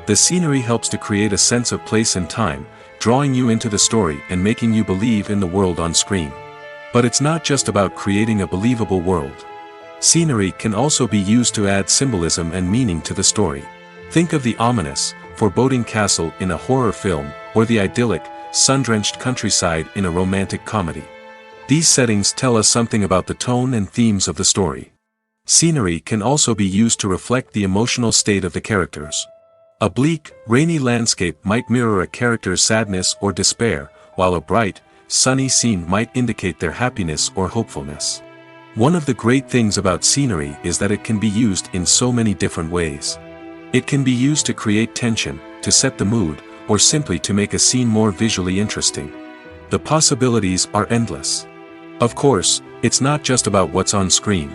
The scenery helps to create a sense of place and time, drawing you into the story and making you believe in the world on screen. But it's not just about creating a believable world. Scenery can also be used to add symbolism and meaning to the story. Think of the ominous, foreboding castle in a horror film, or the idyllic, sun-drenched countryside in a romantic comedy. These settings tell us something about the tone and themes of the story. Scenery can also be used to reflect the emotional state of the characters. A bleak, rainy landscape might mirror a character's sadness or despair, while a bright, sunny scene might indicate their happiness or hopefulness. One of the great things about scenery is that it can be used in so many different ways. It can be used to create tension, to set the mood, or simply to make a scene more visually interesting. The possibilities are endless. Of course, it's not just about what's on screen.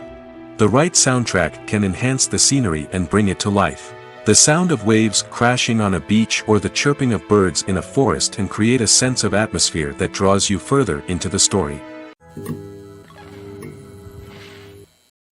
The right soundtrack can enhance the scenery and bring it to life. The sound of waves crashing on a beach or the chirping of birds in a forest can create a sense of atmosphere that draws you further into the story.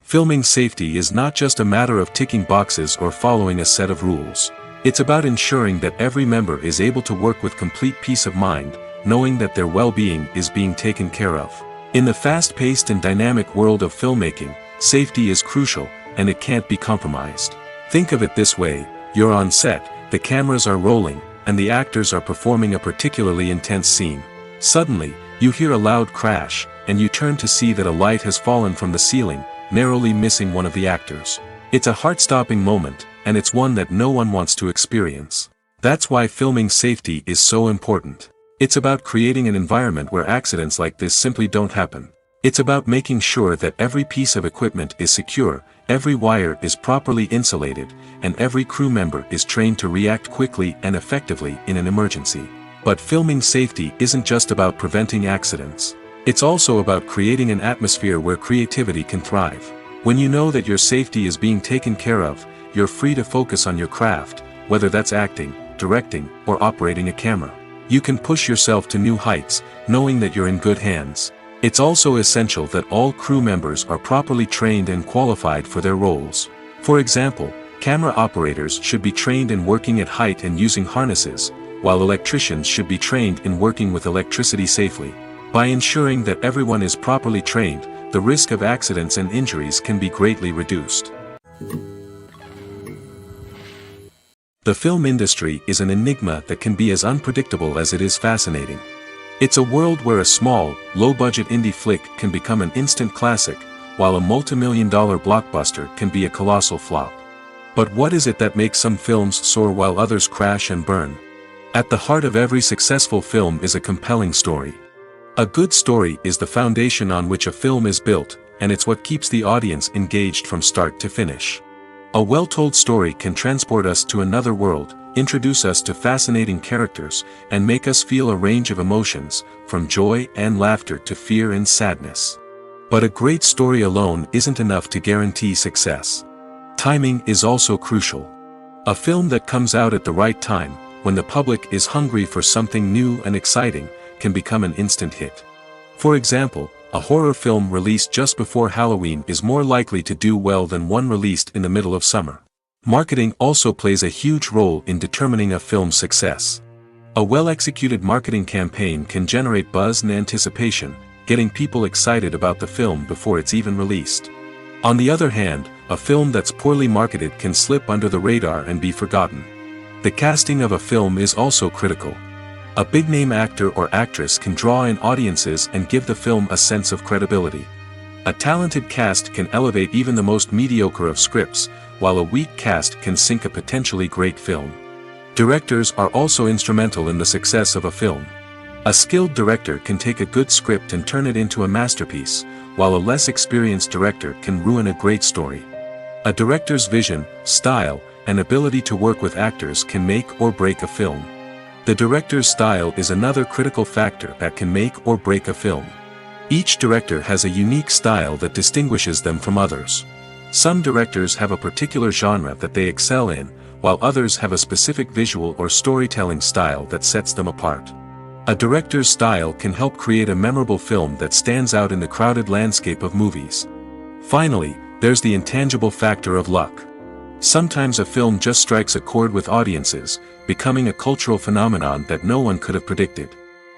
Filming safety is not just a matter of ticking boxes or following a set of rules. It's about ensuring that every member is able to work with complete peace of mind, knowing that their well-being is being taken care of. In the fast-paced and dynamic world of filmmaking, safety is crucial, and it can't be compromised. Think of it this way: you're on set, the cameras are rolling, and the actors are performing a particularly intense scene. Suddenly, you hear a loud crash, and you turn to see that a light has fallen from the ceiling, narrowly missing one of the actors. It's a heart-stopping moment, and it's one that no one wants to experience. That's why filming safety is so important. It's about creating an environment where accidents like this simply don't happen. It's about making sure that every piece of equipment is secure, every wire is properly insulated, and every crew member is trained to react quickly and effectively in an emergency. But filming safety isn't just about preventing accidents. It's also about creating an atmosphere where creativity can thrive. When you know that your safety is being taken care of, you're free to focus on your craft, whether that's acting, directing, or operating a camera. You can push yourself to new heights, knowing that you're in good hands. It's also essential that all crew members are properly trained and qualified for their roles. For example, camera operators should be trained in working at height and using harnesses, while electricians should be trained in working with electricity safely. By ensuring that everyone is properly trained, the risk of accidents and injuries can be greatly reduced. The film industry is an enigma that can be as unpredictable as it is fascinating. It's a world where a small, low-budget indie flick can become an instant classic, while a multi-million-dollar blockbuster can be a colossal flop. But what is it that makes some films soar while others crash and burn? At the heart of every successful film is a compelling story. A good story is the foundation on which a film is built, and it's what keeps the audience engaged from start to finish. A well-told story can transport us to another world, introduce us to fascinating characters, and make us feel a range of emotions, from joy and laughter to fear and sadness. But a great story alone isn't enough to guarantee success. Timing is also crucial. A film that comes out at the right time, when the public is hungry for something new and exciting, can become an instant hit. For example, a horror film released just before Halloween is more likely to do well than one released in the middle of summer. Marketing also plays a huge role in determining a film's success. A well-executed marketing campaign can generate buzz and anticipation, getting people excited about the film before it's even released. On the other hand, a film that's poorly marketed can slip under the radar and be forgotten. The casting of a film is also critical. A big-name actor or actress can draw in audiences and give the film a sense of credibility. A talented cast can elevate even the most mediocre of scripts, while a weak cast can sink a potentially great film. Directors are also instrumental in the success of a film. A skilled director can take a good script and turn it into a masterpiece, while a less experienced director can ruin a great story. A director's vision, style, and ability to work with actors can make or break a film. The director's style is another critical factor that can make or break a film. Each director has a unique style that distinguishes them from others. Some directors have a particular genre that they excel in, while others have a specific visual or storytelling style that sets them apart. A director's style can help create a memorable film that stands out in the crowded landscape of movies. Finally, there's the intangible factor of luck. Sometimes a film just strikes a chord with audiences, becoming a cultural phenomenon that no one could have predicted.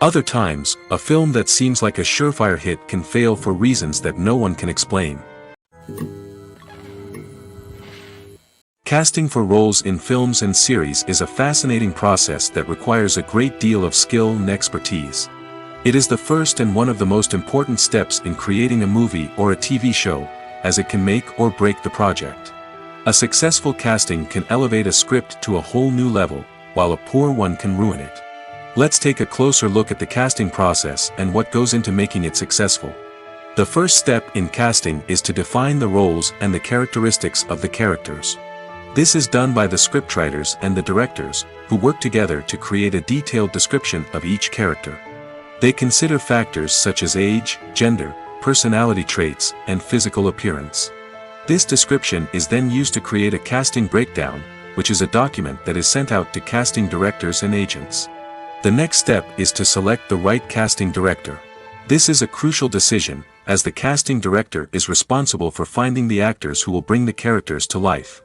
Other times, a film that seems like a surefire hit can fail for reasons that no one can explain. Casting for roles in films and series is a fascinating process that requires a great deal of skill and expertise. It is the first and one of the most important steps in creating a movie or a TV show, as it can make or break the project. A successful casting can elevate a script to a whole new level, while a poor one can ruin it. Let's take a closer look at the casting process and what goes into making it successful. The first step in casting is to define the roles and the characteristics of the characters. This is done by the scriptwriters and the directors, who work together to create a detailed description of each character. They consider factors such as age, gender, personality traits, and physical appearance. This description is then used to create a casting breakdown, which is a document that is sent out to casting directors and agents. The next step is to select the right casting director. This is a crucial decision, as the casting director is responsible for finding the actors who will bring the characters to life.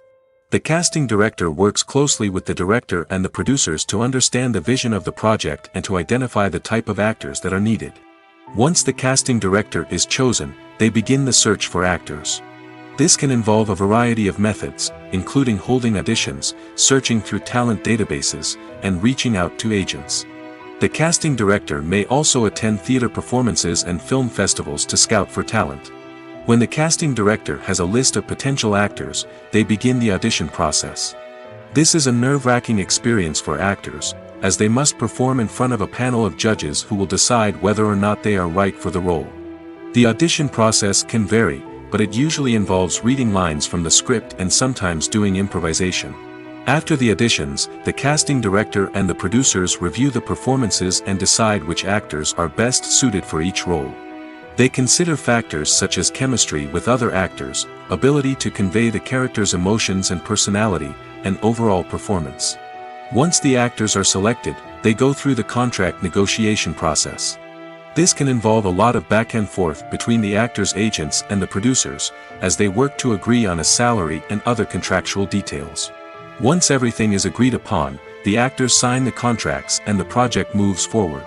The casting director works closely with the director and the producers to understand the vision of the project and to identify the type of actors that are needed. Once the casting director is chosen, they begin the search for actors. This can involve a variety of methods, including holding auditions, searching through talent databases, and reaching out to agents. The casting director may also attend theater performances and film festivals to scout for talent. When the casting director has a list of potential actors, they begin the audition process. This is a nerve-wracking experience for actors, as they must perform in front of a panel of judges who will decide whether or not they are right for the role. The audition process can vary, but it usually involves reading lines from the script and sometimes doing improvisation. After the auditions, the casting director and the producers review the performances and decide which actors are best suited for each role. They consider factors such as chemistry with other actors, ability to convey the character's emotions and personality, and overall performance. Once the actors are selected, they go through the contract negotiation process. This can involve a lot of back and forth between the actors' agents and the producers, as they work to agree on a salary and other contractual details. Once everything is agreed upon, the actors sign the contracts and the project moves forward.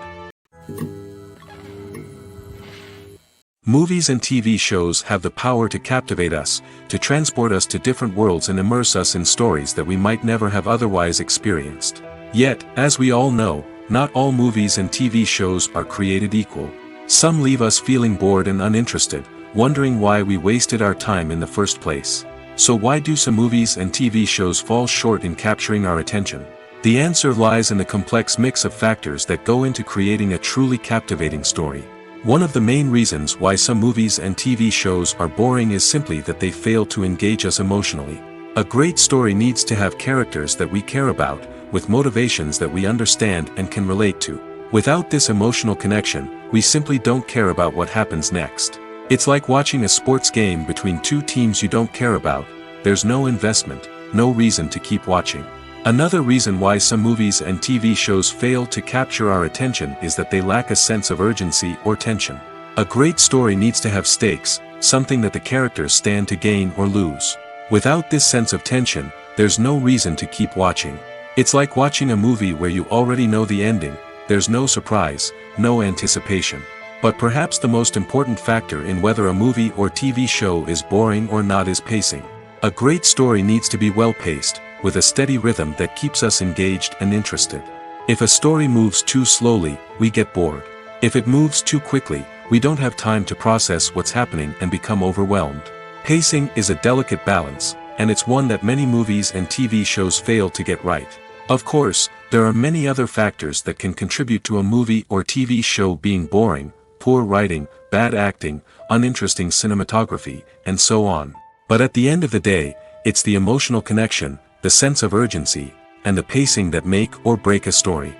Movies and TV shows have the power to captivate us, to transport us to different worlds and immerse us in stories that we might never have otherwise experienced. Yet, as we all know, not all movies and TV shows are created equal. Some leave us feeling bored and uninterested, wondering why we wasted our time in the first place. So why do some movies and TV shows fall short in capturing our attention? The answer lies in the complex mix of factors that go into creating a truly captivating story. One of the main reasons why some movies and TV shows are boring is simply that they fail to engage us emotionally. A great story needs to have characters that we care about, with motivations that we understand and can relate to. Without this emotional connection, we simply don't care about what happens next. It's like watching a sports game between two teams you don't care about. There's no investment, no reason to keep watching. Another reason why some movies and TV shows fail to capture our attention is that they lack a sense of urgency or tension. A great story needs to have stakes, something that the characters stand to gain or lose. Without this sense of tension, there's no reason to keep watching. It's like watching a movie where you already know the ending. There's no surprise, no anticipation. But perhaps the most important factor in whether a movie or TV show is boring or not is pacing. A great story needs to be well paced, with a steady rhythm that keeps us engaged and interested. If a story moves too slowly, we get bored. If it moves too quickly, we don't have time to process what's happening and become overwhelmed. Pacing is a delicate balance, and it's one that many movies and TV shows fail to get right. Of course, there are many other factors that can contribute to a movie or TV show being boring: poor writing, bad acting, uninteresting cinematography, and so on. But at the end of the day, it's the emotional connection, the sense of urgency, and the pacing that make or break a story.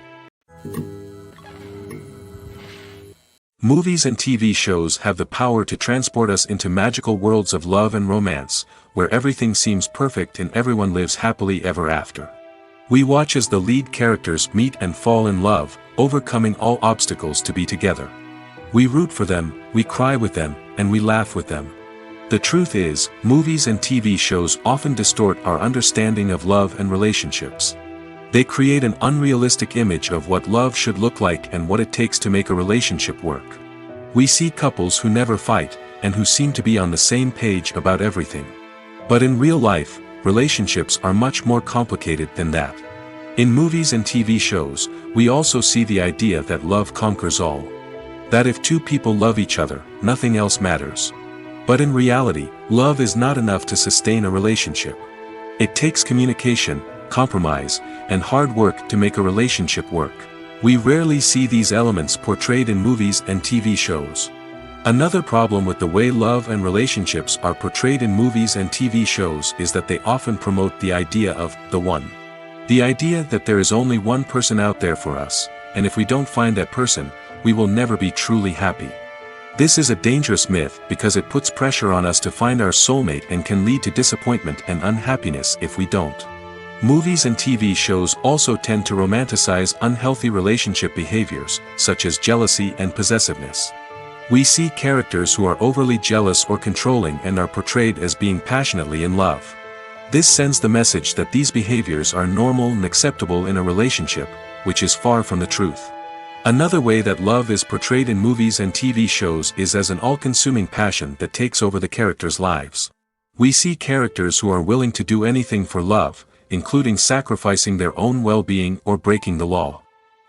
Movies and TV shows have the power to transport us into magical worlds of love and romance, where everything seems perfect and everyone lives happily ever after. We watch as the lead characters meet and fall in love, overcoming all obstacles to be together. We root for them, we cry with them, and we laugh with them. The truth is, movies and TV shows often distort our understanding of love and relationships. They create an unrealistic image of what love should look like and what it takes to make a relationship work. We see couples who never fight, and who seem to be on the same page about everything. But in real life, relationships are much more complicated than that. In movies and TV shows, we also see the idea that love conquers all. That if two people love each other, nothing else matters. But in reality, love is not enough to sustain a relationship. It takes communication, compromise, and hard work to make a relationship work. We rarely see these elements portrayed in movies and TV shows. Another problem with the way love and relationships are portrayed in movies and TV shows is that they often promote the idea of the one. The idea that there is only one person out there for us, and if we don't find that person, we will never be truly happy. This is a dangerous myth because it puts pressure on us to find our soulmate and can lead to disappointment and unhappiness if we don't. Movies and TV shows also tend to romanticize unhealthy relationship behaviors, such as jealousy and possessiveness. We see characters who are overly jealous or controlling and are portrayed as being passionately in love. This sends the message that these behaviors are normal and acceptable in a relationship, which is far from the truth. Another way that love is portrayed in movies and TV shows is as an all-consuming passion that takes over the characters' lives. We see characters who are willing to do anything for love, including sacrificing their own well-being or breaking the law.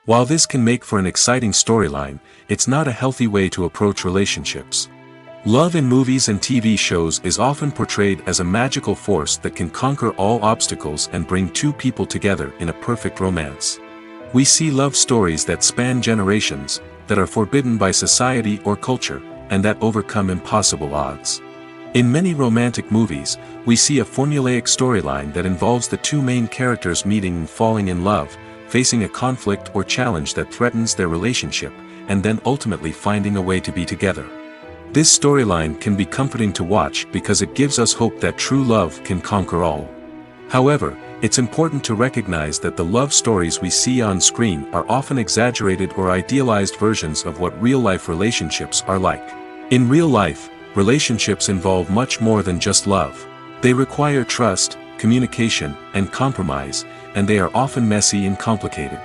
While this can make for an exciting storyline, it's not a healthy way to approach relationships. Love in movies and TV shows is often portrayed as a magical force that can conquer all obstacles and bring two people together in a perfect romance. We see love stories that span generations, that are forbidden by society or culture, and that overcome impossible odds. In many romantic movies, we see a formulaic storyline that involves the two main characters meeting and falling in love, facing a conflict or challenge that threatens their relationship, and then ultimately finding a way to be together. This storyline can be comforting to watch because it gives us hope that true love can conquer all. However, it's important to recognize that the love stories we see on screen are often exaggerated or idealized versions of what real-life relationships are like. In real life, relationships involve much more than just love. They require trust, communication, and compromise, and they are often messy and complicated.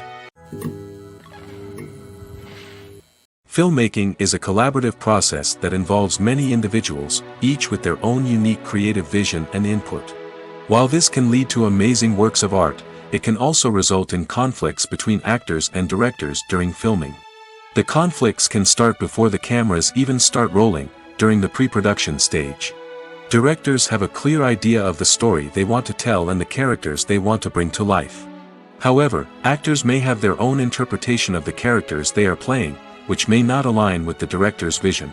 Filmmaking is a collaborative process that involves many individuals, each with their own unique creative vision and input. While this can lead to amazing works of art, it can also result in conflicts between actors and directors during filming. The conflicts can start before the cameras even start rolling, during the pre-production stage. Directors have a clear idea of the story they want to tell and the characters they want to bring to life. However, actors may have their own interpretation of the characters they are playing, which may not align with the director's vision.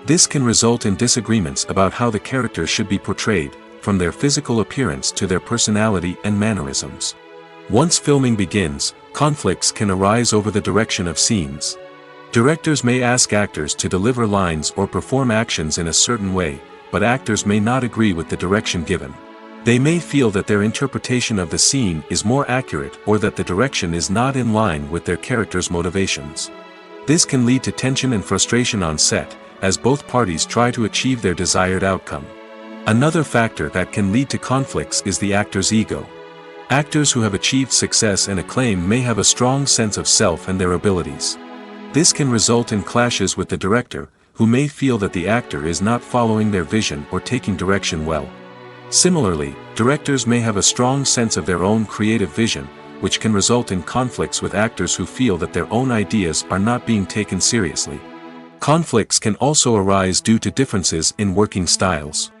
This can result in disagreements about how the characters should be portrayed, from their physical appearance to their personality and mannerisms. Once filming begins, conflicts can arise over the direction of scenes. Directors may ask actors to deliver lines or perform actions in a certain way, but actors may not agree with the direction given. They may feel that their interpretation of the scene is more accurate or that the direction is not in line with their character's motivations. This can lead to tension and frustration on set, as both parties try to achieve their desired outcome. Another factor that can lead to conflicts is the actor's ego. Actors who have achieved success and acclaim may have a strong sense of self and their abilities. This can result in clashes with the director, who may feel that the actor is not following their vision or taking direction well. Similarly, directors may have a strong sense of their own creative vision, which can result in conflicts with actors who feel that their own ideas are not being taken seriously. Conflicts can also arise due to differences in working styles.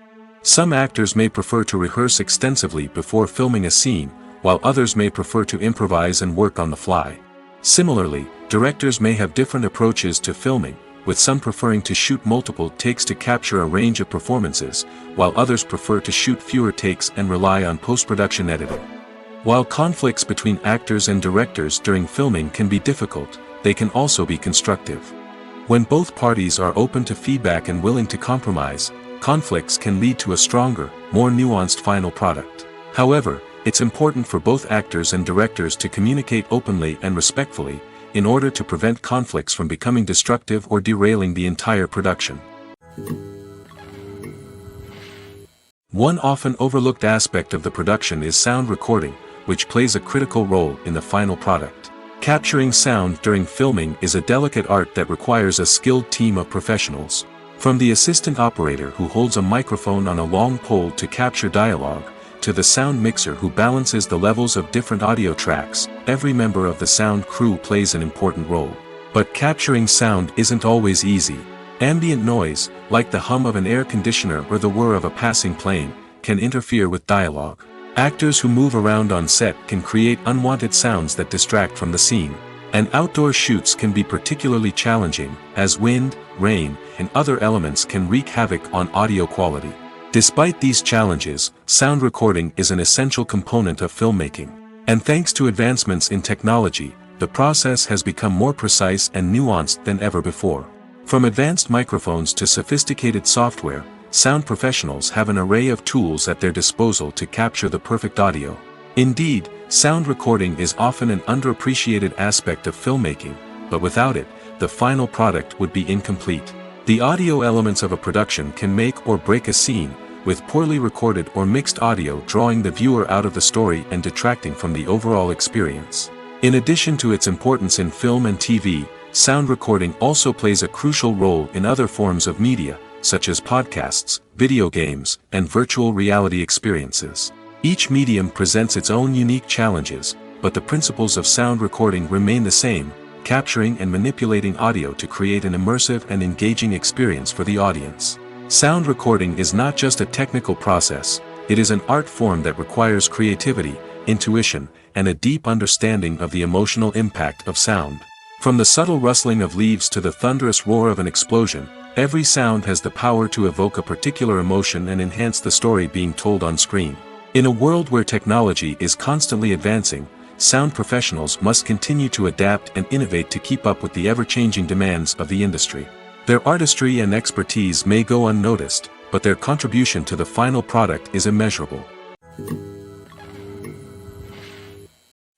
Some actors may prefer to rehearse extensively before filming a scene, while others may prefer to improvise and work on the fly. Similarly, directors may have different approaches to filming, with some preferring to shoot multiple takes to capture a range of performances, while others prefer to shoot fewer takes and rely on post-production editing. While conflicts between actors and directors during filming can be difficult, they can also be constructive. When both parties are open to feedback and willing to compromise, conflicts can lead to a stronger, more nuanced final product. However, it's important for both actors and directors to communicate openly and respectfully, in order to prevent conflicts from becoming destructive or derailing the entire production. One often overlooked aspect of the production is sound recording, which plays a critical role in the final product. Capturing sound during filming is a delicate art that requires a skilled team of professionals. From the assistant operator who holds a microphone on a long pole to capture dialogue, to the sound mixer who balances the levels of different audio tracks, every member of the sound crew plays an important role. But capturing sound isn't always easy. Ambient noise, like the hum of an air conditioner or the whir of a passing plane, can interfere with dialogue. Actors who move around on set can create unwanted sounds that distract from the scene. And outdoor shoots can be particularly challenging, as wind, rain, and other elements can wreak havoc on audio quality. Despite these challenges, sound recording is an essential component of filmmaking. And thanks to advancements in technology, the process has become more precise and nuanced than ever before. From advanced microphones to sophisticated software, sound professionals have an array of tools at their disposal to capture the perfect audio. Indeed, sound recording is often an underappreciated aspect of filmmaking, but without it, the final product would be incomplete. The audio elements of a production can make or break a scene, with poorly recorded or mixed audio drawing the viewer out of the story and detracting from the overall experience. In addition to its importance in film and TV, sound recording also plays a crucial role in other forms of media, such as podcasts, video games, and virtual reality experiences. Each medium presents its own unique challenges, but the principles of sound recording remain the same: capturing and manipulating audio to create an immersive and engaging experience for the audience. Sound recording is not just a technical process, it is an art form that requires creativity, intuition, and a deep understanding of the emotional impact of sound. From the subtle rustling of leaves to the thunderous roar of an explosion, every sound has the power to evoke a particular emotion and enhance the story being told on screen. In a world where technology is constantly advancing, sound professionals must continue to adapt and innovate to keep up with the ever-changing demands of the industry. Their artistry and expertise may go unnoticed, but their contribution to the final product is immeasurable.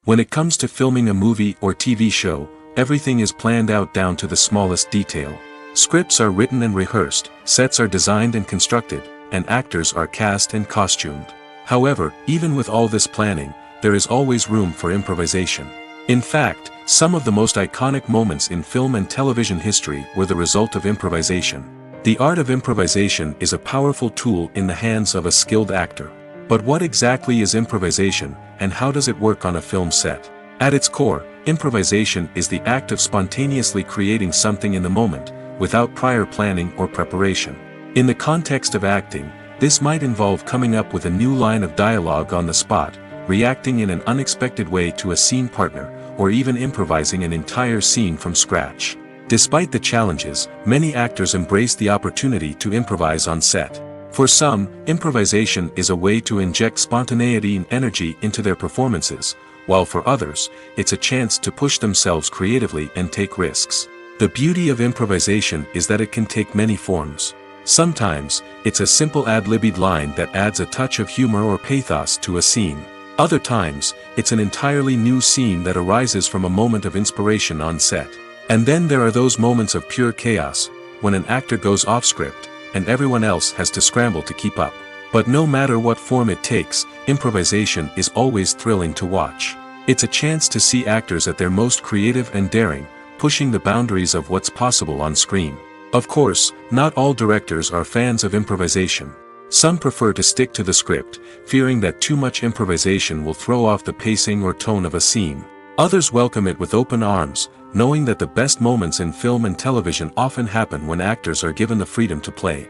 When it comes to filming a movie or TV show, everything is planned out down to the smallest detail. Scripts are written and rehearsed, sets are designed and constructed, and actors are cast and costumed. However, even with all this planning, there is always room for improvisation. In fact, some of the most iconic moments in film and television history were the result of improvisation. The art of improvisation is a powerful tool in the hands of a skilled actor. But what exactly is improvisation, and how does it work on a film set? At its core, improvisation is the act of spontaneously creating something in the moment, without prior planning or preparation. In the context of acting, this might involve coming up with a new line of dialogue on the spot, reacting in an unexpected way to a scene partner, or even improvising an entire scene from scratch. Despite the challenges, many actors embrace the opportunity to improvise on set. For some, improvisation is a way to inject spontaneity and energy into their performances, while for others, it's a chance to push themselves creatively and take risks. The beauty of improvisation is that it can take many forms. Sometimes, it's a simple ad-libbed line that adds a touch of humor or pathos to a scene. Other times, it's an entirely new scene that arises from a moment of inspiration on set. And then there are those moments of pure chaos, when an actor goes off script, and everyone else has to scramble to keep up. But no matter what form it takes, improvisation is always thrilling to watch. It's a chance to see actors at their most creative and daring, pushing the boundaries of what's possible on screen. Of course, not all directors are fans of improvisation. Some prefer to stick to the script, fearing that too much improvisation will throw off the pacing or tone of a scene. Others welcome it with open arms, knowing that the best moments in film and television often happen when actors are given the freedom to play.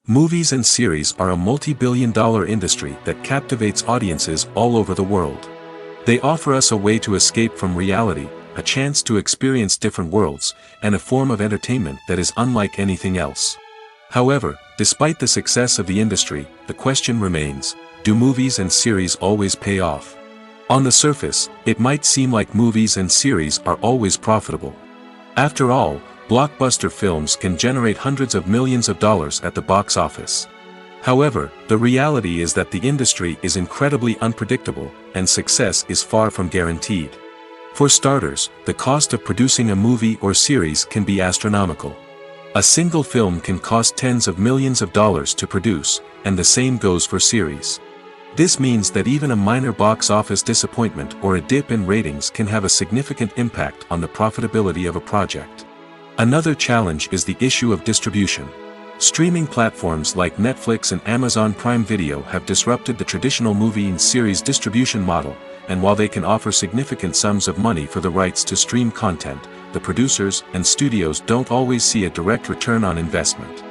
Movies and series are a multi-billion-dollar industry that captivates audiences all over the world. They offer us a way to escape from reality, a chance to experience different worlds, and a form of entertainment that is unlike anything else. However, despite the success of the industry, the question remains, do movies and series always pay off? On the surface, it might seem like movies and series are always profitable. After all, blockbuster films can generate hundreds of millions of dollars at the box office. However, the reality is that the industry is incredibly unpredictable, and success is far from guaranteed. For starters, the cost of producing a movie or series can be astronomical. A single film can cost tens of millions of dollars to produce, and the same goes for series. This means that even a minor box office disappointment or a dip in ratings can have a significant impact on the profitability of a project. Another challenge is the issue of distribution. Streaming platforms like Netflix and Amazon Prime Video have disrupted the traditional movie and series distribution model, and while they can offer significant sums of money for the rights to stream content, the producers and studios don't always see a direct return on investment.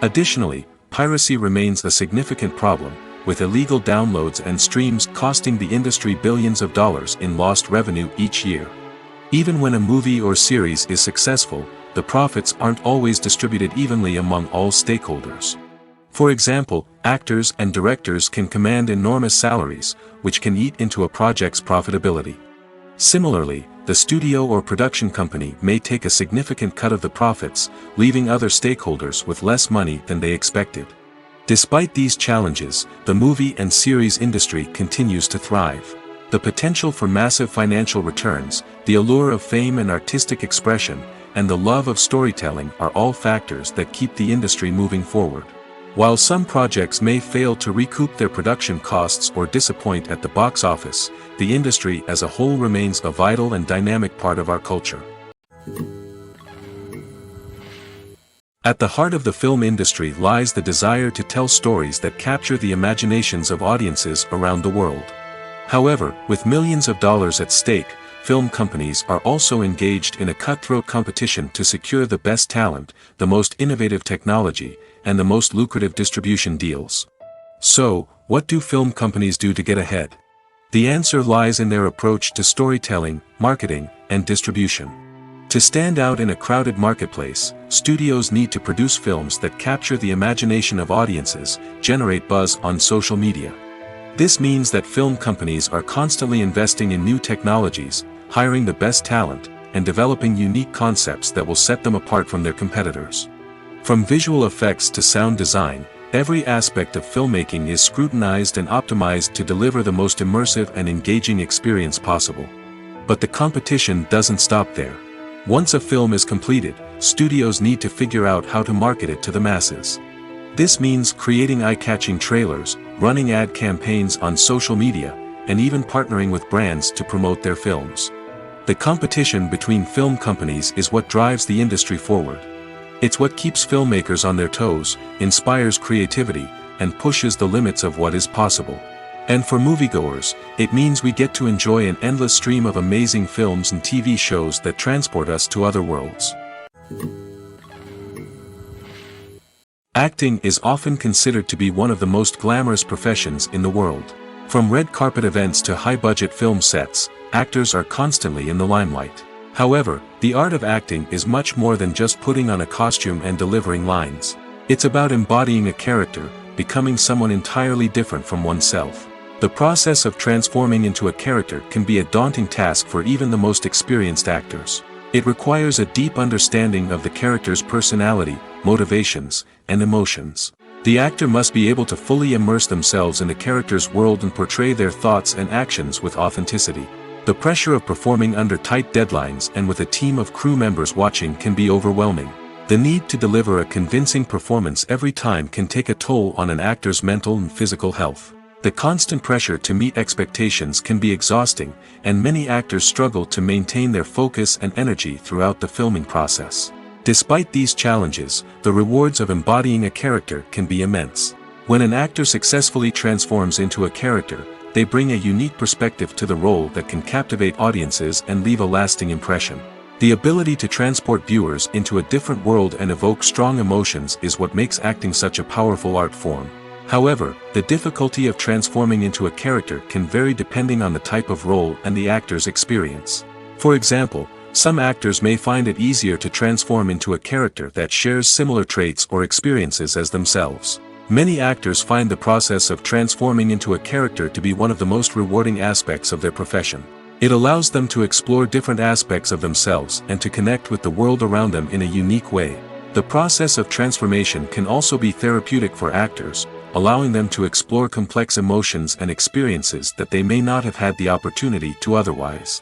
Additionally, piracy remains a significant problem, with illegal downloads and streams costing the industry billions of dollars in lost revenue each year. Even when a movie or series is successful, the profits aren't always distributed evenly among all stakeholders. For example, actors and directors can command enormous salaries, which can eat into a project's profitability. Similarly, the studio or production company may take a significant cut of the profits, leaving other stakeholders with less money than they expected. Despite these challenges, the movie and series industry continues to thrive. The potential for massive financial returns, the allure of fame and artistic expression, and the love of storytelling are all factors that keep the industry moving forward. While some projects may fail to recoup their production costs or disappoint at the box office, the industry as a whole remains a vital and dynamic part of our culture. At the heart of the film industry lies the desire to tell stories that capture the imaginations of audiences around the world. However, with millions of dollars at stake, film companies are also engaged in a cutthroat competition to secure the best talent, the most innovative technology, and the most lucrative distribution deals. So, what do film companies do to get ahead? The answer lies in their approach to storytelling, marketing, and distribution. To stand out in a crowded marketplace, studios need to produce films that capture the imagination of audiences, generate buzz on social media. This means that film companies are constantly investing in new technologies, hiring the best talent, and developing unique concepts that will set them apart from their competitors. From visual effects to sound design, every aspect of filmmaking is scrutinized and optimized to deliver the most immersive and engaging experience possible. But the competition doesn't stop there. Once a film is completed, studios need to figure out how to market it to the masses. This means creating eye-catching trailers, running ad campaigns on social media, and even partnering with brands to promote their films. The competition between film companies is what drives the industry forward. It's what keeps filmmakers on their toes, inspires creativity, and pushes the limits of what is possible. And for moviegoers, it means we get to enjoy an endless stream of amazing films and TV shows that transport us to other worlds. Acting is often considered to be one of the most glamorous professions in the world. From red carpet events to high-budget film sets, actors are constantly in the limelight. However, the art of acting is much more than just putting on a costume and delivering lines. It's about embodying a character, becoming someone entirely different from oneself. The process of transforming into a character can be a daunting task for even the most experienced actors. It requires a deep understanding of the character's personality, motivations, and emotions. The actor must be able to fully immerse themselves in the character's world and portray their thoughts and actions with authenticity. The pressure of performing under tight deadlines and with a team of crew members watching can be overwhelming. The need to deliver a convincing performance every time can take a toll on an actor's mental and physical health. The constant pressure to meet expectations can be exhausting, and many actors struggle to maintain their focus and energy throughout the filming process. Despite these challenges, the rewards of embodying a character can be immense. When an actor successfully transforms into a character, they bring a unique perspective to the role that can captivate audiences and leave a lasting impression. The ability to transport viewers into a different world and evoke strong emotions is what makes acting such a powerful art form. However, the difficulty of transforming into a character can vary depending on the type of role and the actor's experience. For example, some actors may find it easier to transform into a character that shares similar traits or experiences as themselves. Many actors find the process of transforming into a character to be one of the most rewarding aspects of their profession. It allows them to explore different aspects of themselves and to connect with the world around them in a unique way. The process of transformation can also be therapeutic for actors, allowing them to explore complex emotions and experiences that they may not have had the opportunity to otherwise.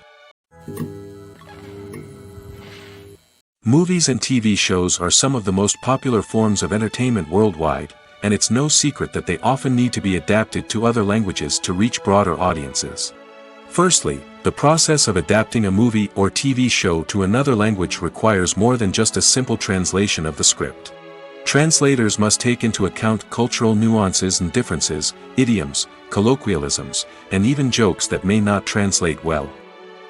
Movies and TV shows are some of the most popular forms of entertainment worldwide, and it's no secret that they often need to be adapted to other languages to reach broader audiences. Firstly, the process of adapting a movie or TV show to another language requires more than just a simple translation of the script. Translators must take into account cultural nuances and differences, idioms, colloquialisms, and even jokes that may not translate well.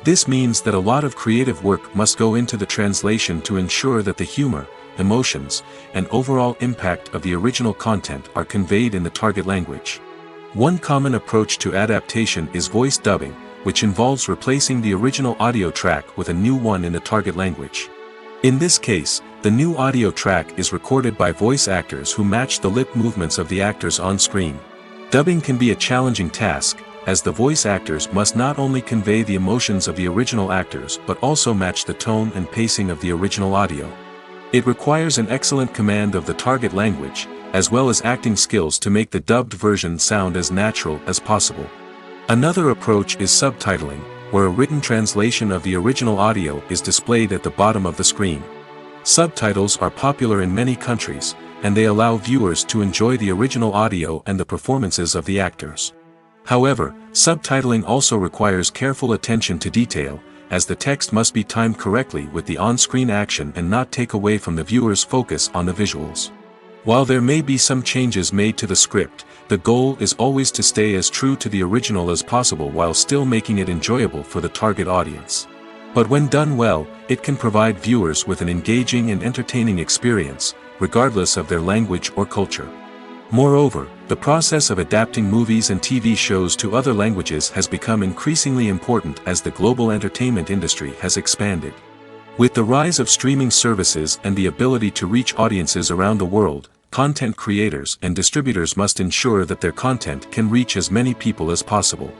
This means that a lot of creative work must go into the translation to ensure that the humor, emotions, and overall impact of the original content are conveyed in the target language. One common approach to adaptation is voice dubbing, which involves replacing the original audio track with a new one in the target language. In this case, the new audio track is recorded by voice actors who match the lip movements of the actors on screen. Dubbing can be a challenging task, as the voice actors must not only convey the emotions of the original actors but also match the tone and pacing of the original audio. It requires an excellent command of the target language, as well as acting skills to make the dubbed version sound as natural as possible. Another approach is subtitling, where a written translation of the original audio is displayed at the bottom of the screen. Subtitles are popular in many countries, and they allow viewers to enjoy the original audio and the performances of the actors. However, subtitling also requires careful attention to detail, as the text must be timed correctly with the on-screen action and not take away from the viewer's focus on the visuals. While there may be some changes made to the script, the goal is always to stay as true to the original as possible while still making it enjoyable for the target audience. But when done well, it can provide viewers with an engaging and entertaining experience, regardless of their language or culture. Moreover, the process of adapting movies and TV shows to other languages has become increasingly important as the global entertainment industry has expanded. With the rise of streaming services and the ability to reach audiences around the world, content creators and distributors must ensure that their content can reach as many people as possible.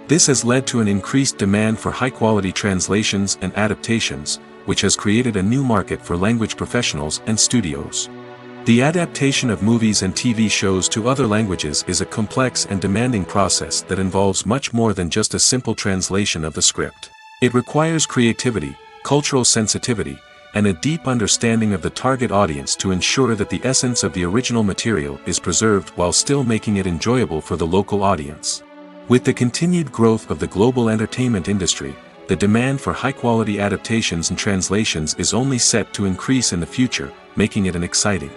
This has led to an increased demand for high-quality translations and adaptations, which has created a new market for language professionals and studios. The adaptation of movies and TV shows to other languages is a complex and demanding process that involves much more than just a simple translation of the script. It requires creativity, cultural sensitivity, and a deep understanding of the target audience to ensure that the essence of the original material is preserved while still making it enjoyable for the local audience. With the continued growth of the global entertainment industry, the demand for high-quality adaptations and translations is only set to increase in the future, making it an exciting.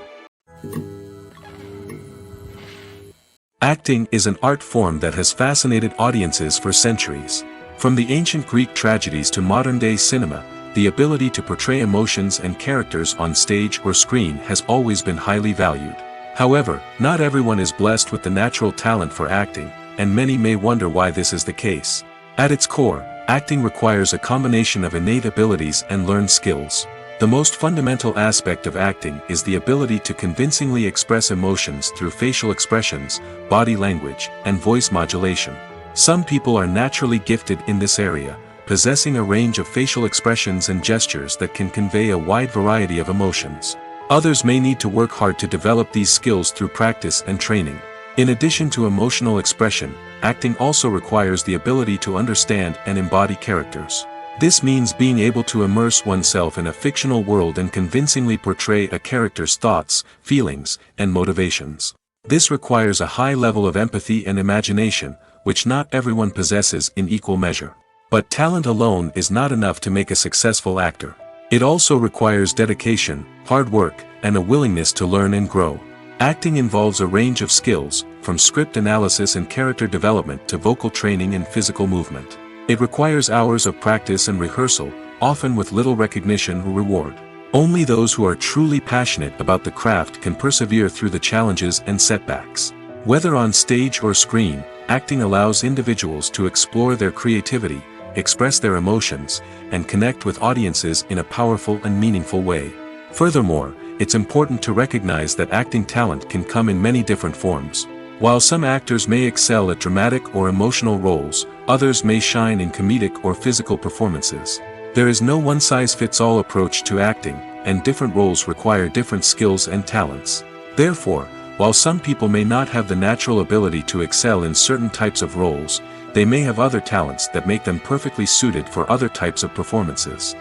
Acting is an art form that has fascinated audiences for centuries. From the ancient Greek tragedies to modern-day cinema, the ability to portray emotions and characters on stage or screen has always been highly valued. However, not everyone is blessed with the natural talent for acting, and many may wonder why this is the case. At its core, acting requires a combination of innate abilities and learned skills. The most fundamental aspect of acting is the ability to convincingly express emotions through facial expressions, body language, and voice modulation. Some people are naturally gifted in this area, possessing a range of facial expressions and gestures that can convey a wide variety of emotions. Others may need to work hard to develop these skills through practice and training. In addition to emotional expression, acting also requires the ability to understand and embody characters. This means being able to immerse oneself in a fictional world and convincingly portray a character's thoughts, feelings, and motivations. This requires a high level of empathy and imagination, which not everyone possesses in equal measure. But talent alone is not enough to make a successful actor. It also requires dedication, hard work, and a willingness to learn and grow. Acting involves a range of skills, from script analysis and character development to vocal training and physical movement. It requires hours of practice and rehearsal, often with little recognition or reward. Only those who are truly passionate about the craft can persevere through the challenges and setbacks. Whether on stage or screen, acting allows individuals to explore their creativity, express their emotions, and connect with audiences in a powerful and meaningful way. Furthermore, it's important to recognize that acting talent can come in many different forms. While some actors may excel at dramatic or emotional roles, others may shine in comedic or physical performances. There is no one-size-fits-all approach to acting, and different roles require different skills and talents. Therefore, while some people may not have the natural ability to excel in certain types of roles, they may have other talents that make them perfectly suited for other types of performances.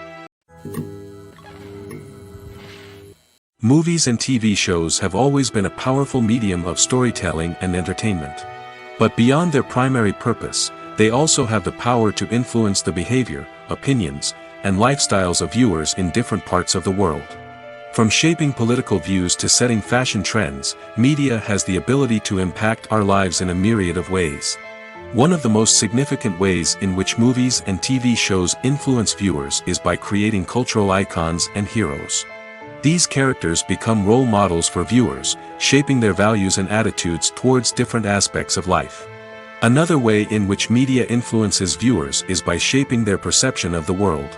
Movies and TV shows have always been a powerful medium of storytelling and entertainment. But beyond their primary purpose, they also have the power to influence the behavior, opinions, and lifestyles of viewers in different parts of the world. From shaping political views to setting fashion trends, media has the ability to impact our lives in a myriad of ways. One of the most significant ways in which movies and TV shows influence viewers is by creating cultural icons and heroes. These characters become role models for viewers, shaping their values and attitudes towards different aspects of life. Another way in which media influences viewers is by shaping their perception of the world.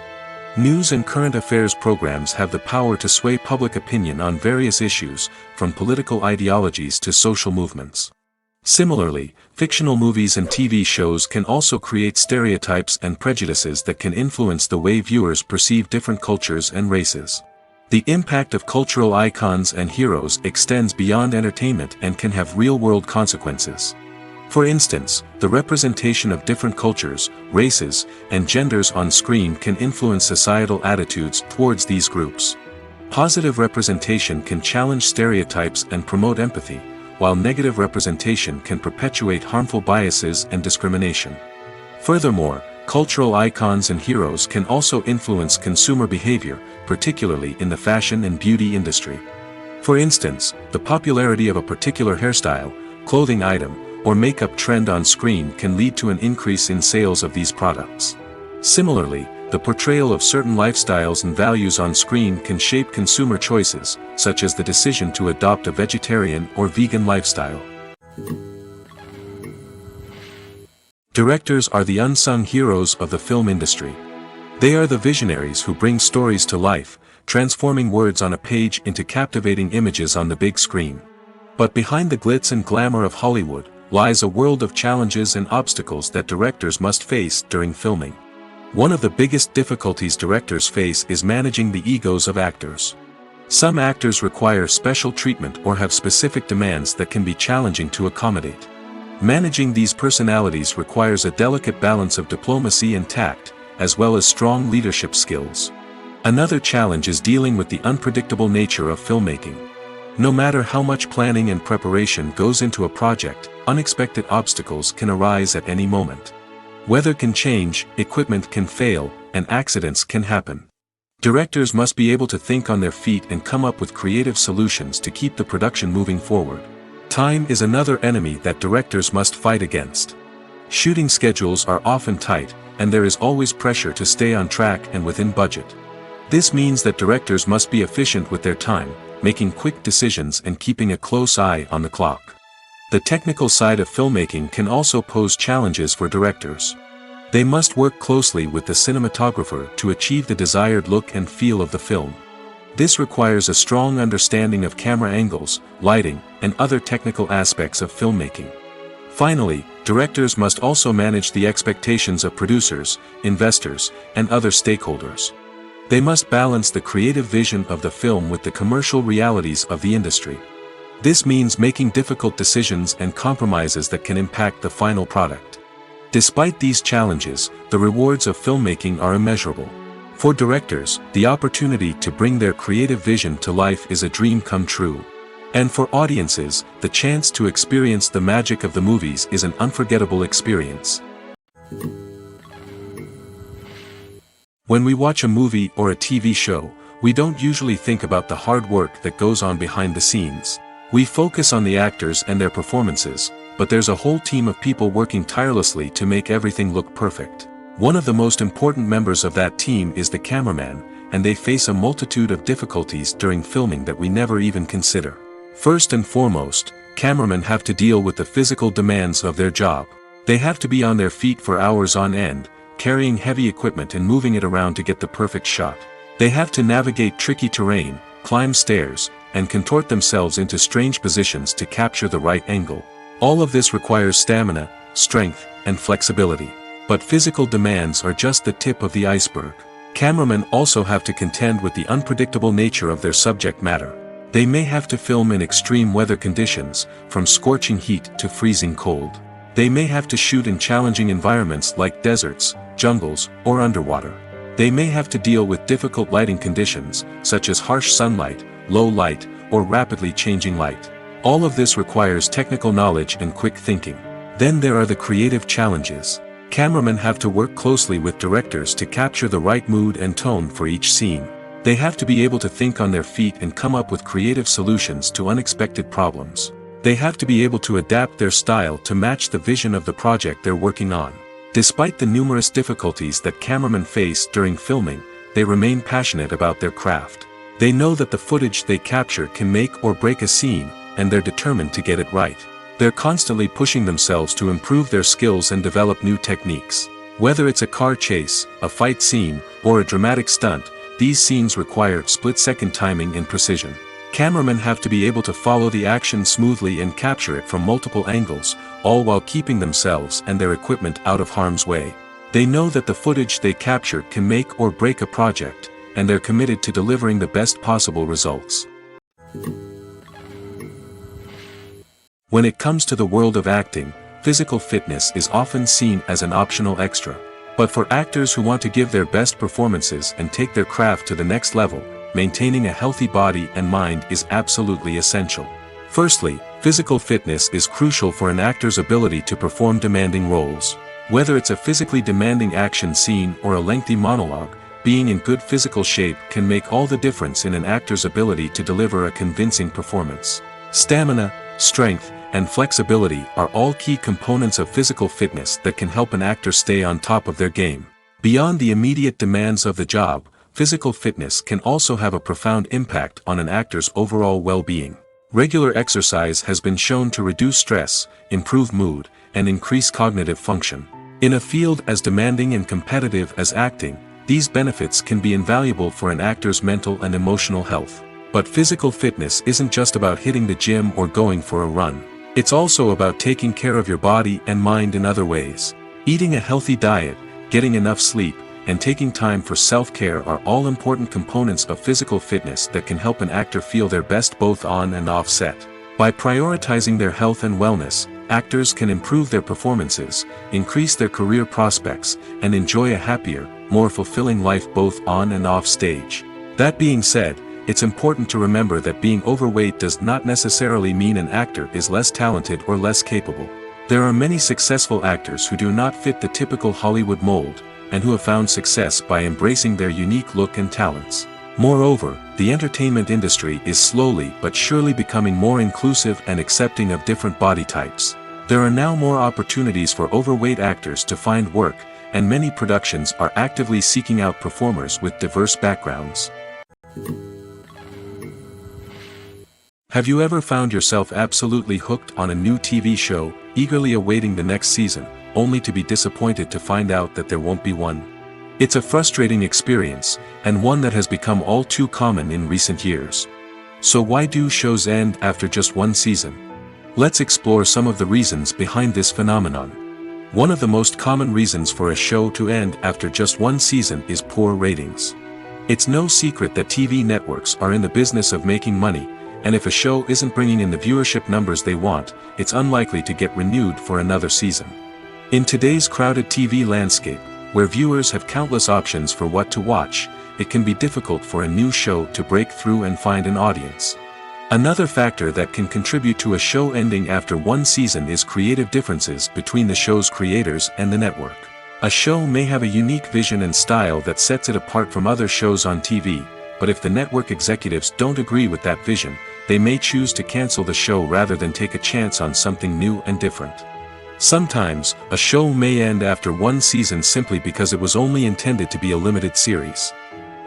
News and current affairs programs have the power to sway public opinion on various issues, from political ideologies to social movements. Similarly, fictional movies and TV shows can also create stereotypes and prejudices that can influence the way viewers perceive different cultures and races. The impact of cultural icons and heroes extends beyond entertainment and can have real-world consequences. For instance, the representation of different cultures, races, and genders on screen can influence societal attitudes towards these groups. Positive representation can challenge stereotypes and promote empathy, while negative representation can perpetuate harmful biases and discrimination. Furthermore, cultural icons and heroes can also influence consumer behavior, particularly in the fashion and beauty industry. For instance, the popularity of a particular hairstyle, clothing item, or makeup trend on screen can lead to an increase in sales of these products. Similarly, the portrayal of certain lifestyles and values on screen can shape consumer choices, such as the decision to adopt a vegetarian or vegan lifestyle. Directors are the unsung heroes of the film industry. They are the visionaries who bring stories to life, transforming words on a page into captivating images on the big screen. But behind the glitz and glamour of Hollywood, lies a world of challenges and obstacles that directors must face during filming. One of the biggest difficulties directors face is managing the egos of actors. Some actors require special treatment or have specific demands that can be challenging to accommodate. Managing these personalities requires a delicate balance of diplomacy and tact, as well as strong leadership skills. Another challenge is dealing with the unpredictable nature of filmmaking. No matter how much planning and preparation goes into a project, unexpected obstacles can arise at any moment. Weather can change, equipment can fail, and accidents can happen. Directors must be able to think on their feet and come up with creative solutions to keep the production moving forward. Time is another enemy that directors must fight against. Shooting schedules are often tight, and there is always pressure to stay on track and within budget. This means that directors must be efficient with their time, making quick decisions and keeping a close eye on the clock. The technical side of filmmaking can also pose challenges for directors. They must work closely with the cinematographer to achieve the desired look and feel of the film. This requires a strong understanding of camera angles, lighting, and other technical aspects of filmmaking. Finally, directors must also manage the expectations of producers, investors, and other stakeholders. They must balance the creative vision of the film with the commercial realities of the industry. This means making difficult decisions and compromises that can impact the final product. Despite these challenges, the rewards of filmmaking are immeasurable. For directors, the opportunity to bring their creative vision to life is a dream come true. And for audiences, the chance to experience the magic of the movies is an unforgettable experience. When we watch a movie or a TV show, we don't usually think about the hard work that goes on behind the scenes. We focus on the actors and their performances, but there's a whole team of people working tirelessly to make everything look perfect. One of the most important members of that team is the cameraman, and they face a multitude of difficulties during filming that we never even consider. First and foremost, cameramen have to deal with the physical demands of their job. They have to be on their feet for hours on end, carrying heavy equipment and moving it around to get the perfect shot. They have to navigate tricky terrain, climb stairs, and contort themselves into strange positions to capture the right angle. All of this requires stamina, strength, and flexibility. But physical demands are just the tip of the iceberg. Cameramen also have to contend with the unpredictable nature of their subject matter. They may have to film in extreme weather conditions, from scorching heat to freezing cold. They may have to shoot in challenging environments like deserts, jungles, or underwater. They may have to deal with difficult lighting conditions, such as harsh sunlight, low light, or rapidly changing light. All of this requires technical knowledge and quick thinking. Then there are the creative challenges. Cameramen have to work closely with directors to capture the right mood and tone for each scene. They have to be able to think on their feet and come up with creative solutions to unexpected problems. They have to be able to adapt their style to match the vision of the project they're working on. Despite the numerous difficulties that cameramen face during filming, they remain passionate about their craft. They know that the footage they capture can make or break a scene, and they're determined to get it right. They're constantly pushing themselves to improve their skills and develop new techniques. Whether it's a car chase, a fight scene, or a dramatic stunt, these scenes require split-second timing and precision. Cameramen have to be able to follow the action smoothly and capture it from multiple angles, all while keeping themselves and their equipment out of harm's way. They know that the footage they capture can make or break a project, and they're committed to delivering the best possible results. When it comes to the world of acting, physical fitness is often seen as an optional extra. But for actors who want to give their best performances and take their craft to the next level, maintaining a healthy body and mind is absolutely essential. Firstly, physical fitness is crucial for an actor's ability to perform demanding roles. Whether it's a physically demanding action scene or a lengthy monologue, being in good physical shape can make all the difference in an actor's ability to deliver a convincing performance. Stamina, strength, and flexibility are all key components of physical fitness that can help an actor stay on top of their game. Beyond the immediate demands of the job, physical fitness can also have a profound impact on an actor's overall well-being. Regular exercise has been shown to reduce stress, improve mood, and increase cognitive function. In a field as demanding and competitive as acting, these benefits can be invaluable for an actor's mental and emotional health. But physical fitness isn't just about hitting the gym or going for a run. It's also about taking care of your body and mind in other ways. Eating a healthy diet, getting enough sleep, and taking time for self-care are all important components of physical fitness that can help an actor feel their best both on and off set. By prioritizing their health and wellness, actors can improve their performances, increase their career prospects, and enjoy a happier, more fulfilling life both on and off stage. That being said, it's important to remember that being overweight does not necessarily mean an actor is less talented or less capable. There are many successful actors who do not fit the typical Hollywood mold, and who have found success by embracing their unique look and talents. Moreover, the entertainment industry is slowly but surely becoming more inclusive and accepting of different body types. There are now more opportunities for overweight actors to find work, and many productions are actively seeking out performers with diverse backgrounds. Have you ever found yourself absolutely hooked on a new TV show, eagerly awaiting the next season, only to be disappointed to find out that there won't be one? It's a frustrating experience, and one that has become all too common in recent years. So why do shows end after just one season? Let's explore some of the reasons behind this phenomenon. One of the most common reasons for a show to end after just one season is poor ratings. It's no secret that TV networks are in the business of making money, and if a show isn't bringing in the viewership numbers they want, it's unlikely to get renewed for another season. In today's crowded TV landscape, where viewers have countless options for what to watch, it can be difficult for a new show to break through and find an audience. Another factor that can contribute to a show ending after one season is creative differences between the show's creators and the network. A show may have a unique vision and style that sets it apart from other shows on TV, but if the network executives don't agree with that vision, they may choose to cancel the show rather than take a chance on something new and different. Sometimes, a show may end after one season simply because it was only intended to be a limited series.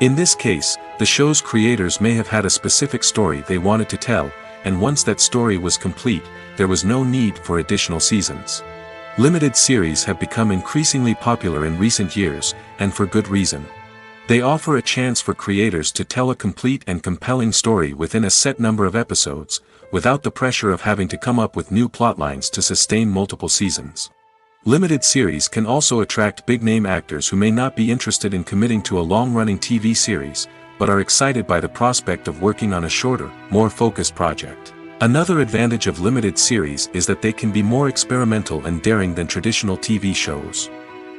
In this case, the show's creators may have had a specific story they wanted to tell, and once that story was complete, there was no need for additional seasons. Limited series have become increasingly popular in recent years, and for good reason. They offer a chance for creators to tell a complete and compelling story within a set number of episodes, without the pressure of having to come up with new plotlines to sustain multiple seasons. Limited series can also attract big-name actors who may not be interested in committing to a long-running TV series, but are excited by the prospect of working on a shorter, more focused project. Another advantage of limited series is that they can be more experimental and daring than traditional TV shows.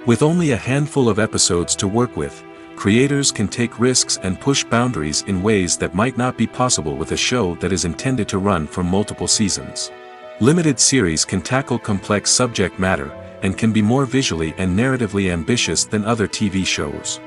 With only a handful of episodes to work with, creators can take risks and push boundaries in ways that might not be possible with a show that is intended to run for multiple seasons. Limited series can tackle complex subject matter, and can be more visually and narratively ambitious than other TV shows.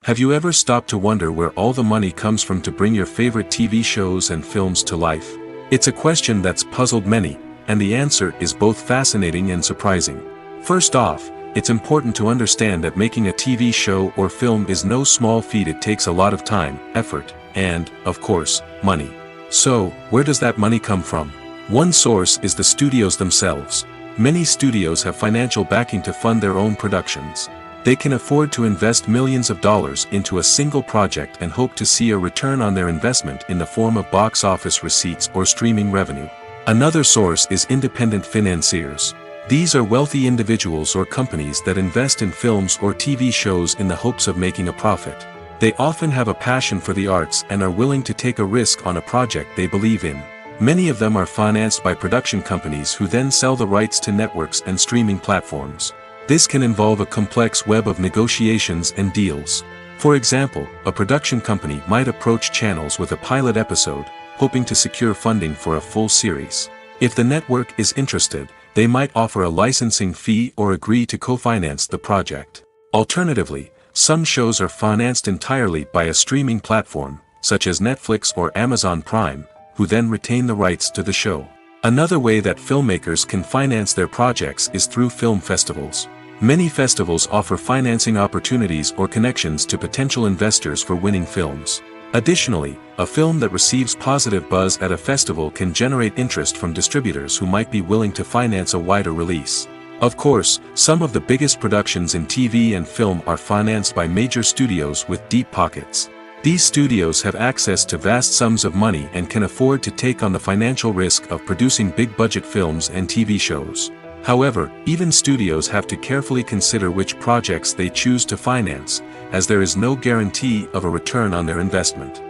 Have you ever stopped to wonder where all the money comes from to bring your favorite TV shows and films to life? It's a question that's puzzled many, and the answer is both fascinating and surprising. First off, it's important to understand that making a TV show or film is no small feat. It takes a lot of time, effort, and, of course, money. So, where does that money come from? One source is the studios themselves. Many studios have financial backing to fund their own productions. They can afford to invest millions of dollars into a single project and hope to see a return on their investment in the form of box office receipts or streaming revenue. Another source is independent financiers. These are wealthy individuals or companies that invest in films or TV shows in the hopes of making a profit. They often have a passion for the arts and are willing to take a risk on a project they believe in. Many of them are financed by production companies who then sell the rights to networks and streaming platforms. This can involve a complex web of negotiations and deals. For example, a production company might approach channels with a pilot episode, hoping to secure funding for a full series. If the network is interested, they might offer a licensing fee or agree to co-finance the project. Alternatively, some shows are financed entirely by a streaming platform, such as Netflix or Amazon Prime, who then retain the rights to the show. Another way that filmmakers can finance their projects is through film festivals. Many festivals offer financing opportunities or connections to potential investors for winning films. Additionally, a film that receives positive buzz at a festival can generate interest from distributors who might be willing to finance a wider release. Of course, some of the biggest productions in TV and film are financed by major studios with deep pockets. These studios have access to vast sums of money and can afford to take on the financial risk of producing big-budget films and TV shows. However, even studios have to carefully consider which projects they choose to finance, as there is no guarantee of a return on their investment.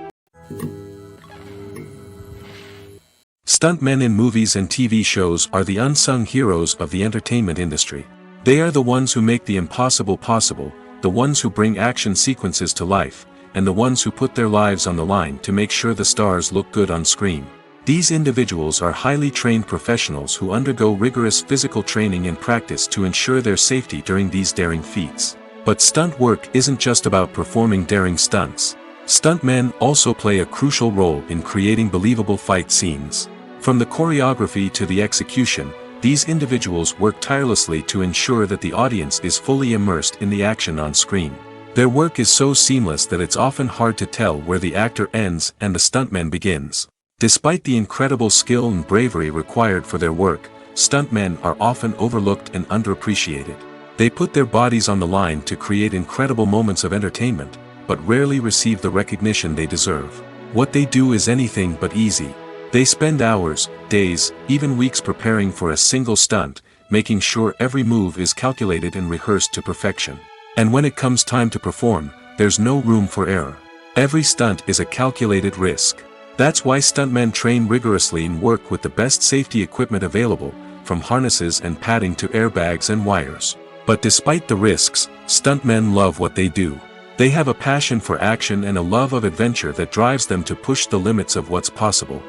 Stuntmen in movies and TV shows are the unsung heroes of the entertainment industry. They are the ones who make the impossible possible, the ones who bring action sequences to life, and the ones who put their lives on the line to make sure the stars look good on screen. These individuals are highly trained professionals who undergo rigorous physical training and practice to ensure their safety during these daring feats. But stunt work isn't just about performing daring stunts. Stuntmen also play a crucial role in creating believable fight scenes. From the choreography to the execution, these individuals work tirelessly to ensure that the audience is fully immersed in the action on screen. Their work is so seamless that it's often hard to tell where the actor ends and the stuntman begins. Despite the incredible skill and bravery required for their work, stuntmen are often overlooked and underappreciated. They put their bodies on the line to create incredible moments of entertainment, but rarely receive the recognition they deserve. What they do is anything but easy. They spend hours, days, even weeks preparing for a single stunt, making sure every move is calculated and rehearsed to perfection. And when it comes time to perform, there's no room for error. Every stunt is a calculated risk. That's why stuntmen train rigorously and work with the best safety equipment available, from harnesses and padding to airbags and wires. But despite the risks, stuntmen love what they do. They have a passion for action and a love of adventure that drives them to push the limits of what's possible.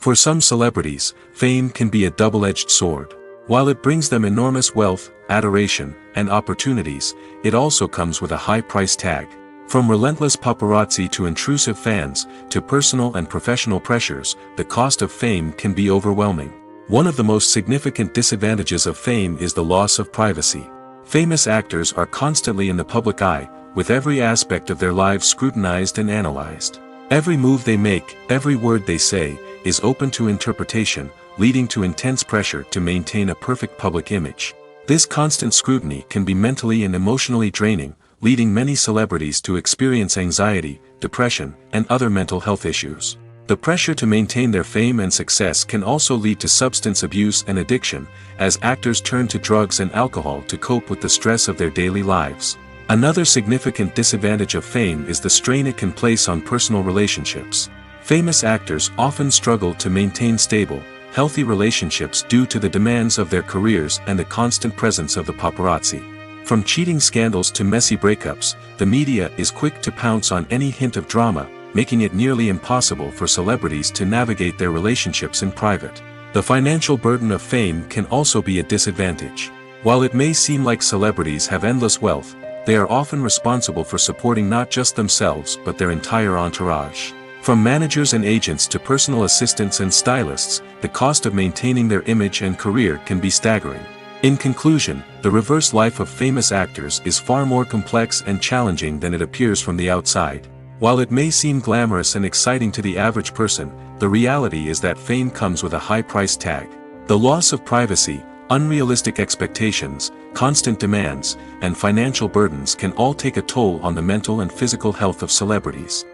For some celebrities, fame can be a double-edged sword. While it brings them enormous wealth, adoration, and opportunities, it also comes with a high price tag. From relentless paparazzi to intrusive fans, to personal and professional pressures, the cost of fame can be overwhelming. One of the most significant disadvantages of fame is the loss of privacy. Famous actors are constantly in the public eye, with every aspect of their lives scrutinized and analyzed. Every move they make, every word they say, is open to interpretation, leading to intense pressure to maintain a perfect public image. This constant scrutiny can be mentally and emotionally draining, leading many celebrities to experience anxiety, depression, and other mental health issues. The pressure to maintain their fame and success can also lead to substance abuse and addiction, as actors turn to drugs and alcohol to cope with the stress of their daily lives. Another significant disadvantage of fame is the strain it can place on personal relationships. Famous actors often struggle to maintain stable, healthy relationships due to the demands of their careers and the constant presence of the paparazzi. From cheating scandals to messy breakups, the media is quick to pounce on any hint of drama, making it nearly impossible for celebrities to navigate their relationships in private. The financial burden of fame can also be a disadvantage. While it may seem like celebrities have endless wealth, they are often responsible for supporting not just themselves but their entire entourage. From managers and agents to personal assistants and stylists, the cost of maintaining their image and career can be staggering. In conclusion, the reverse life of famous actors is far more complex and challenging than it appears from the outside. While it may seem glamorous and exciting to the average person, the reality is that fame comes with a high price tag. The loss of privacy, unrealistic expectations, constant demands, and financial burdens can all take a toll on the mental and physical health of celebrities.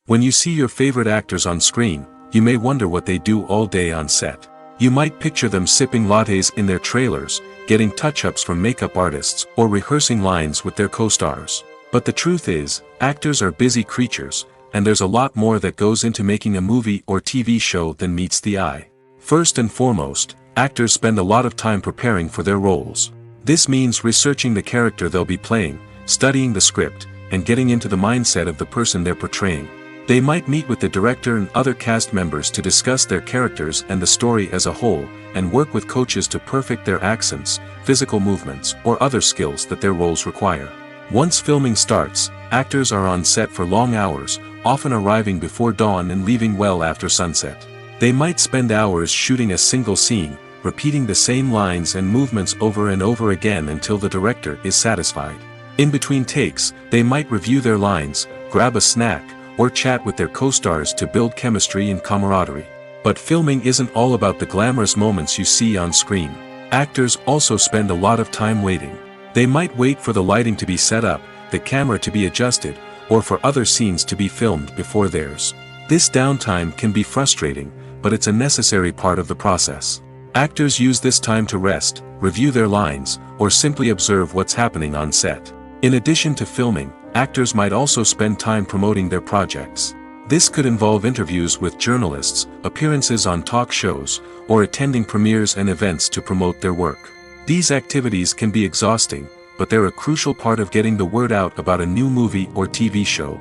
When you see your favorite actors on screen, you may wonder what they do all day on set. You might picture them sipping lattes in their trailers, getting touch-ups from makeup artists, or rehearsing lines with their co-stars. But the truth is, actors are busy creatures, and there's a lot more that goes into making a movie or TV show than meets the eye. First and foremost, actors spend a lot of time preparing for their roles. This means researching the character they'll be playing, studying the script, and getting into the mindset of the person they're portraying. They might meet with the director and other cast members to discuss their characters and the story as a whole, and work with coaches to perfect their accents, physical movements, or other skills that their roles require. Once filming starts, actors are on set for long hours, often arriving before dawn and leaving well after sunset. They might spend hours shooting a single scene, repeating the same lines and movements over and over again until the director is satisfied. In between takes, they might review their lines, grab a snack, or chat with their co-stars to build chemistry and camaraderie. But filming isn't all about the glamorous moments you see on screen. Actors also spend a lot of time waiting. They might wait for the lighting to be set up, the camera to be adjusted, or for other scenes to be filmed before theirs. This downtime can be frustrating, but it's a necessary part of the process. Actors use this time to rest, review their lines, or simply observe what's happening on set. In addition to filming, actors might also spend time promoting their projects. This could involve interviews with journalists, appearances on talk shows, or attending premieres and events to promote their work. These activities can be exhausting, but they're a crucial part of getting the word out about a new movie or TV show.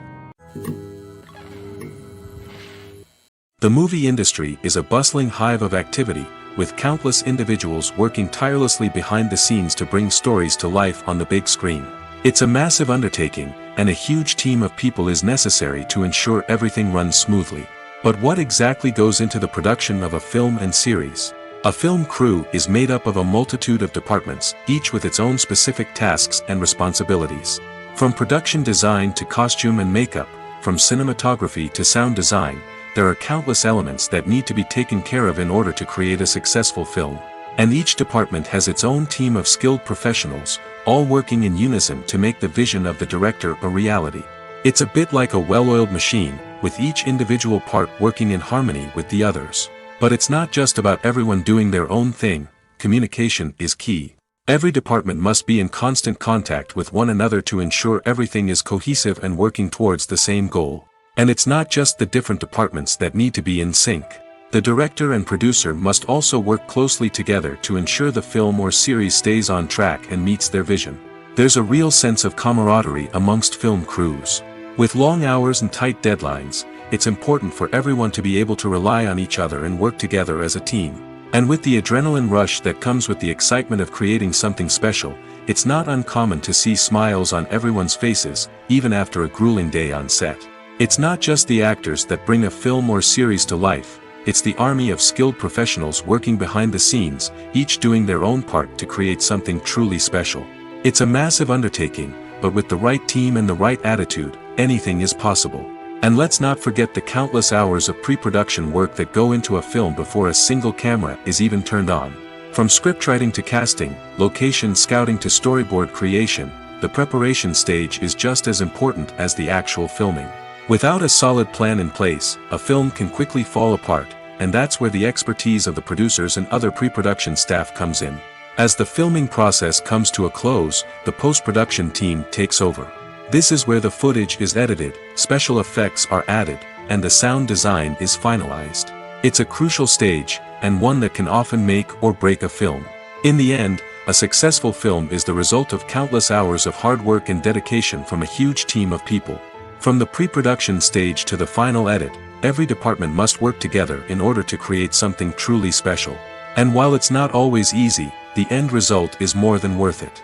The movie industry is a bustling hive of activity, with countless individuals working tirelessly behind the scenes to bring stories to life on the big screen. It's a massive undertaking, and a huge team of people is necessary to ensure everything runs smoothly. But what exactly goes into the production of a film and series? A film crew is made up of a multitude of departments, each with its own specific tasks and responsibilities. From production design to costume and makeup, from cinematography to sound design, there are countless elements that need to be taken care of in order to create a successful film. And each department has its own team of skilled professionals, all working in unison to make the vision of the director a reality. It's a bit like a well-oiled machine, with each individual part working in harmony with the others. But it's not just about everyone doing their own thing. Communication is key. Every department must be in constant contact with one another to ensure everything is cohesive and working towards the same goal. And it's not just the different departments that need to be in sync. The director and producer must also work closely together to ensure the film or series stays on track and meets their vision. There's a real sense of camaraderie amongst film crews. With long hours and tight deadlines, it's important for everyone to be able to rely on each other and work together as a team. And with the adrenaline rush that comes with the excitement of creating something special, it's not uncommon to see smiles on everyone's faces, even after a grueling day on set. It's not just the actors that bring a film or series to life, it's the army of skilled professionals working behind the scenes, each doing their own part to create something truly special. It's a massive undertaking, but with the right team and the right attitude, anything is possible. And let's not forget the countless hours of pre-production work that go into a film before a single camera is even turned on. From scriptwriting to casting, location scouting to storyboard creation, the preparation stage is just as important as the actual filming. Without a solid plan in place, a film can quickly fall apart, and that's where the expertise of the producers and other pre-production staff comes in. As the filming process comes to a close, the post-production team takes over. This is where the footage is edited, special effects are added, and the sound design is finalized. It's a crucial stage, and one that can often make or break a film. In the end, a successful film is the result of countless hours of hard work and dedication from a huge team of people. From the pre-production stage to the final edit, every department must work together in order to create something truly special. And while it's not always easy, the end result is more than worth it.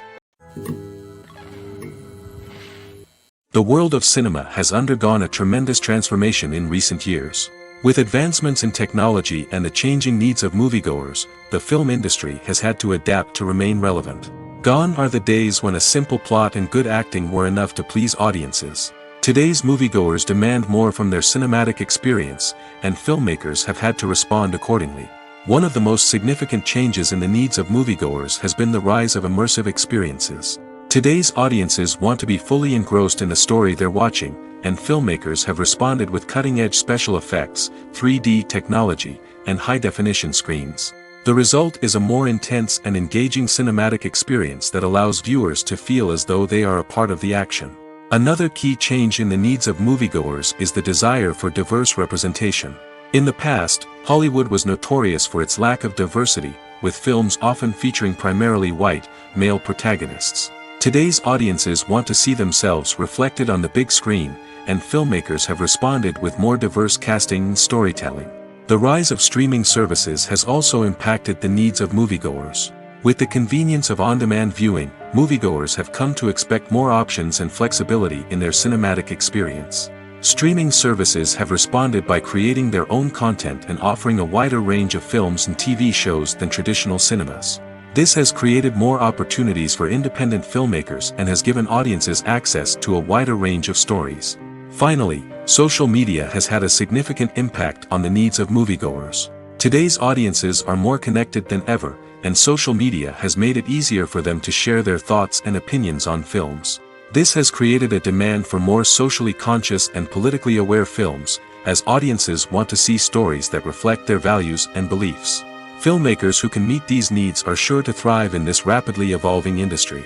The world of cinema has undergone a tremendous transformation in recent years. With advancements in technology and the changing needs of moviegoers, the film industry has had to adapt to remain relevant. Gone are the days when a simple plot and good acting were enough to please audiences. Today's moviegoers demand more from their cinematic experience, and filmmakers have had to respond accordingly. One of the most significant changes in the needs of moviegoers has been the rise of immersive experiences. Today's audiences want to be fully engrossed in the story they're watching, and filmmakers have responded with cutting-edge special effects, 3D technology, and high-definition screens. The result is a more intense and engaging cinematic experience that allows viewers to feel as though they are a part of the action. Another key change in the needs of moviegoers is the desire for diverse representation. In the past, Hollywood was notorious for its lack of diversity, with films often featuring primarily white, male protagonists. Today's audiences want to see themselves reflected on the big screen, and filmmakers have responded with more diverse casting and storytelling. The rise of streaming services has also impacted the needs of moviegoers. With the convenience of on-demand viewing, moviegoers have come to expect more options and flexibility in their cinematic experience. Streaming services have responded by creating their own content and offering a wider range of films and TV shows than traditional cinemas. This has created more opportunities for independent filmmakers and has given audiences access to a wider range of stories. Finally, social media has had a significant impact on the needs of moviegoers. Today's audiences are more connected than ever, and social media has made it easier for them to share their thoughts and opinions on films. This has created a demand for more socially conscious and politically aware films, as audiences want to see stories that reflect their values and beliefs. Filmmakers who can meet these needs are sure to thrive in this rapidly evolving industry.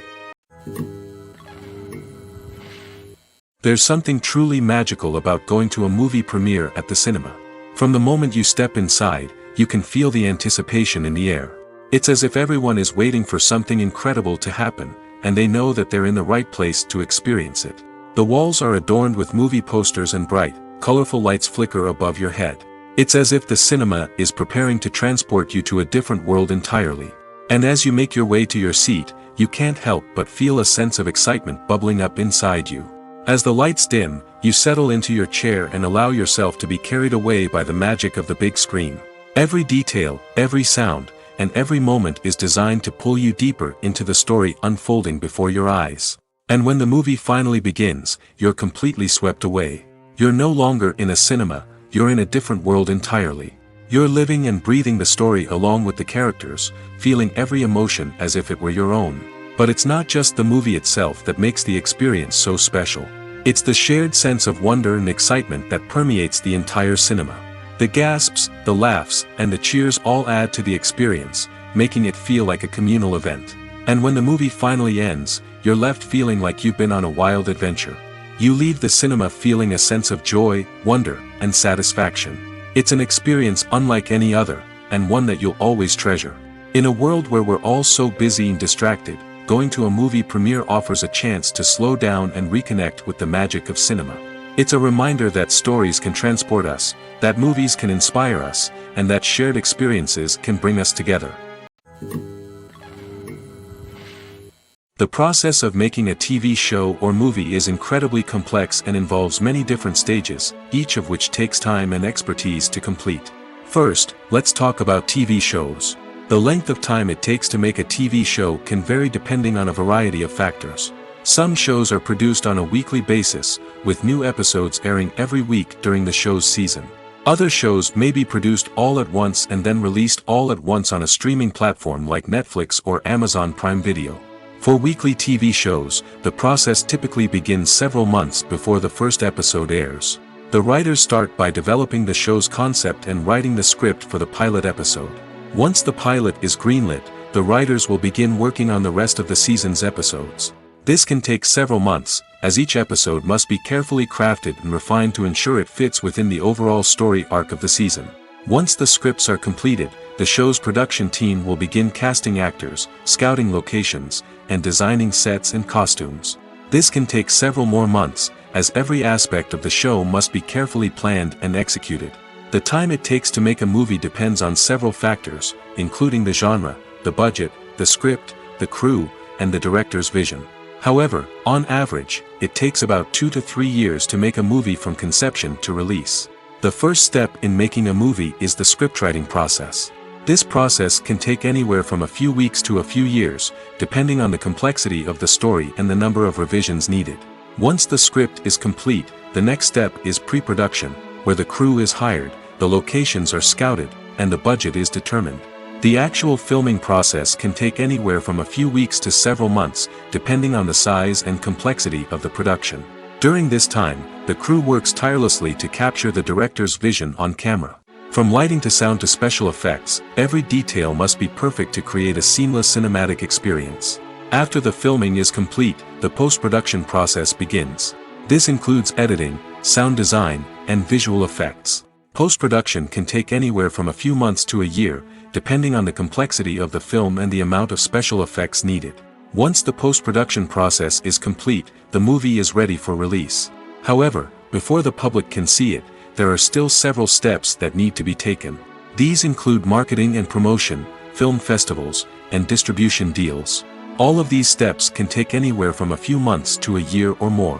There's something truly magical about going to a movie premiere at the cinema. From the moment you step inside, you can feel the anticipation in the air. It's as if everyone is waiting for something incredible to happen, and they know that they're in the right place to experience it. The walls are adorned with movie posters and bright, colorful lights flicker above your head. It's as if the cinema is preparing to transport you to a different world entirely. And as you make your way to your seat, you can't help but feel a sense of excitement bubbling up inside you. As the lights dim, you settle into your chair and allow yourself to be carried away by the magic of the big screen. Every detail, every sound, and every moment is designed to pull you deeper into the story unfolding before your eyes. And when the movie finally begins, you're completely swept away. You're no longer in a cinema, you're in a different world entirely. You're living and breathing the story along with the characters, feeling every emotion as if it were your own. But it's not just the movie itself that makes the experience so special. It's the shared sense of wonder and excitement that permeates the entire cinema. The gasps, the laughs, and the cheers all add to the experience, making it feel like a communal event. And when the movie finally ends, you're left feeling like you've been on a wild adventure. You leave the cinema feeling a sense of joy, wonder, and satisfaction. It's an experience unlike any other, and one that you'll always treasure. In a world where we're all so busy and distracted, going to a movie premiere offers a chance to slow down and reconnect with the magic of cinema. It's a reminder that stories can transport us, that movies can inspire us, and that shared experiences can bring us together. The process of making a TV show or movie is incredibly complex and involves many different stages, each of which takes time and expertise to complete. First, let's talk about TV shows. The length of time it takes to make a TV show can vary depending on a variety of factors. Some shows are produced on a weekly basis, with new episodes airing every week during the show's season. Other shows may be produced all at once and then released all at once on a streaming platform like Netflix or Amazon Prime Video. For weekly TV shows, the process typically begins several months before the first episode airs. The writers start by developing the show's concept and writing the script for the pilot episode. Once the pilot is greenlit, the writers will begin working on the rest of the season's episodes. This can take several months, as each episode must be carefully crafted and refined to ensure it fits within the overall story arc of the season. Once the scripts are completed, the show's production team will begin casting actors, scouting locations, and designing sets and costumes. This can take several more months, as every aspect of the show must be carefully planned and executed. The time it takes to make a movie depends on several factors, including the genre, the budget, the script, the crew, and the director's vision. However, on average, it takes about 2 to 3 years to make a movie from conception to release. The first step in making a movie is the scriptwriting process. This process can take anywhere from a few weeks to a few years, depending on the complexity of the story and the number of revisions needed. Once the script is complete, the next step is pre-production, where the crew is hired, the locations are scouted, and the budget is determined. The actual filming process can take anywhere from a few weeks to several months, depending on the size and complexity of the production. During this time, the crew works tirelessly to capture the director's vision on camera. From lighting to sound to special effects, every detail must be perfect to create a seamless cinematic experience. After the filming is complete, the post-production process begins. This includes editing, sound design, and visual effects. Post-production can take anywhere from a few months to a year, depending on the complexity of the film and the amount of special effects needed. Once the post-production process is complete, the movie is ready for release. However, before the public can see it, there are still several steps that need to be taken. These include marketing and promotion, film festivals, and distribution deals. All of these steps can take anywhere from a few months to a year or more.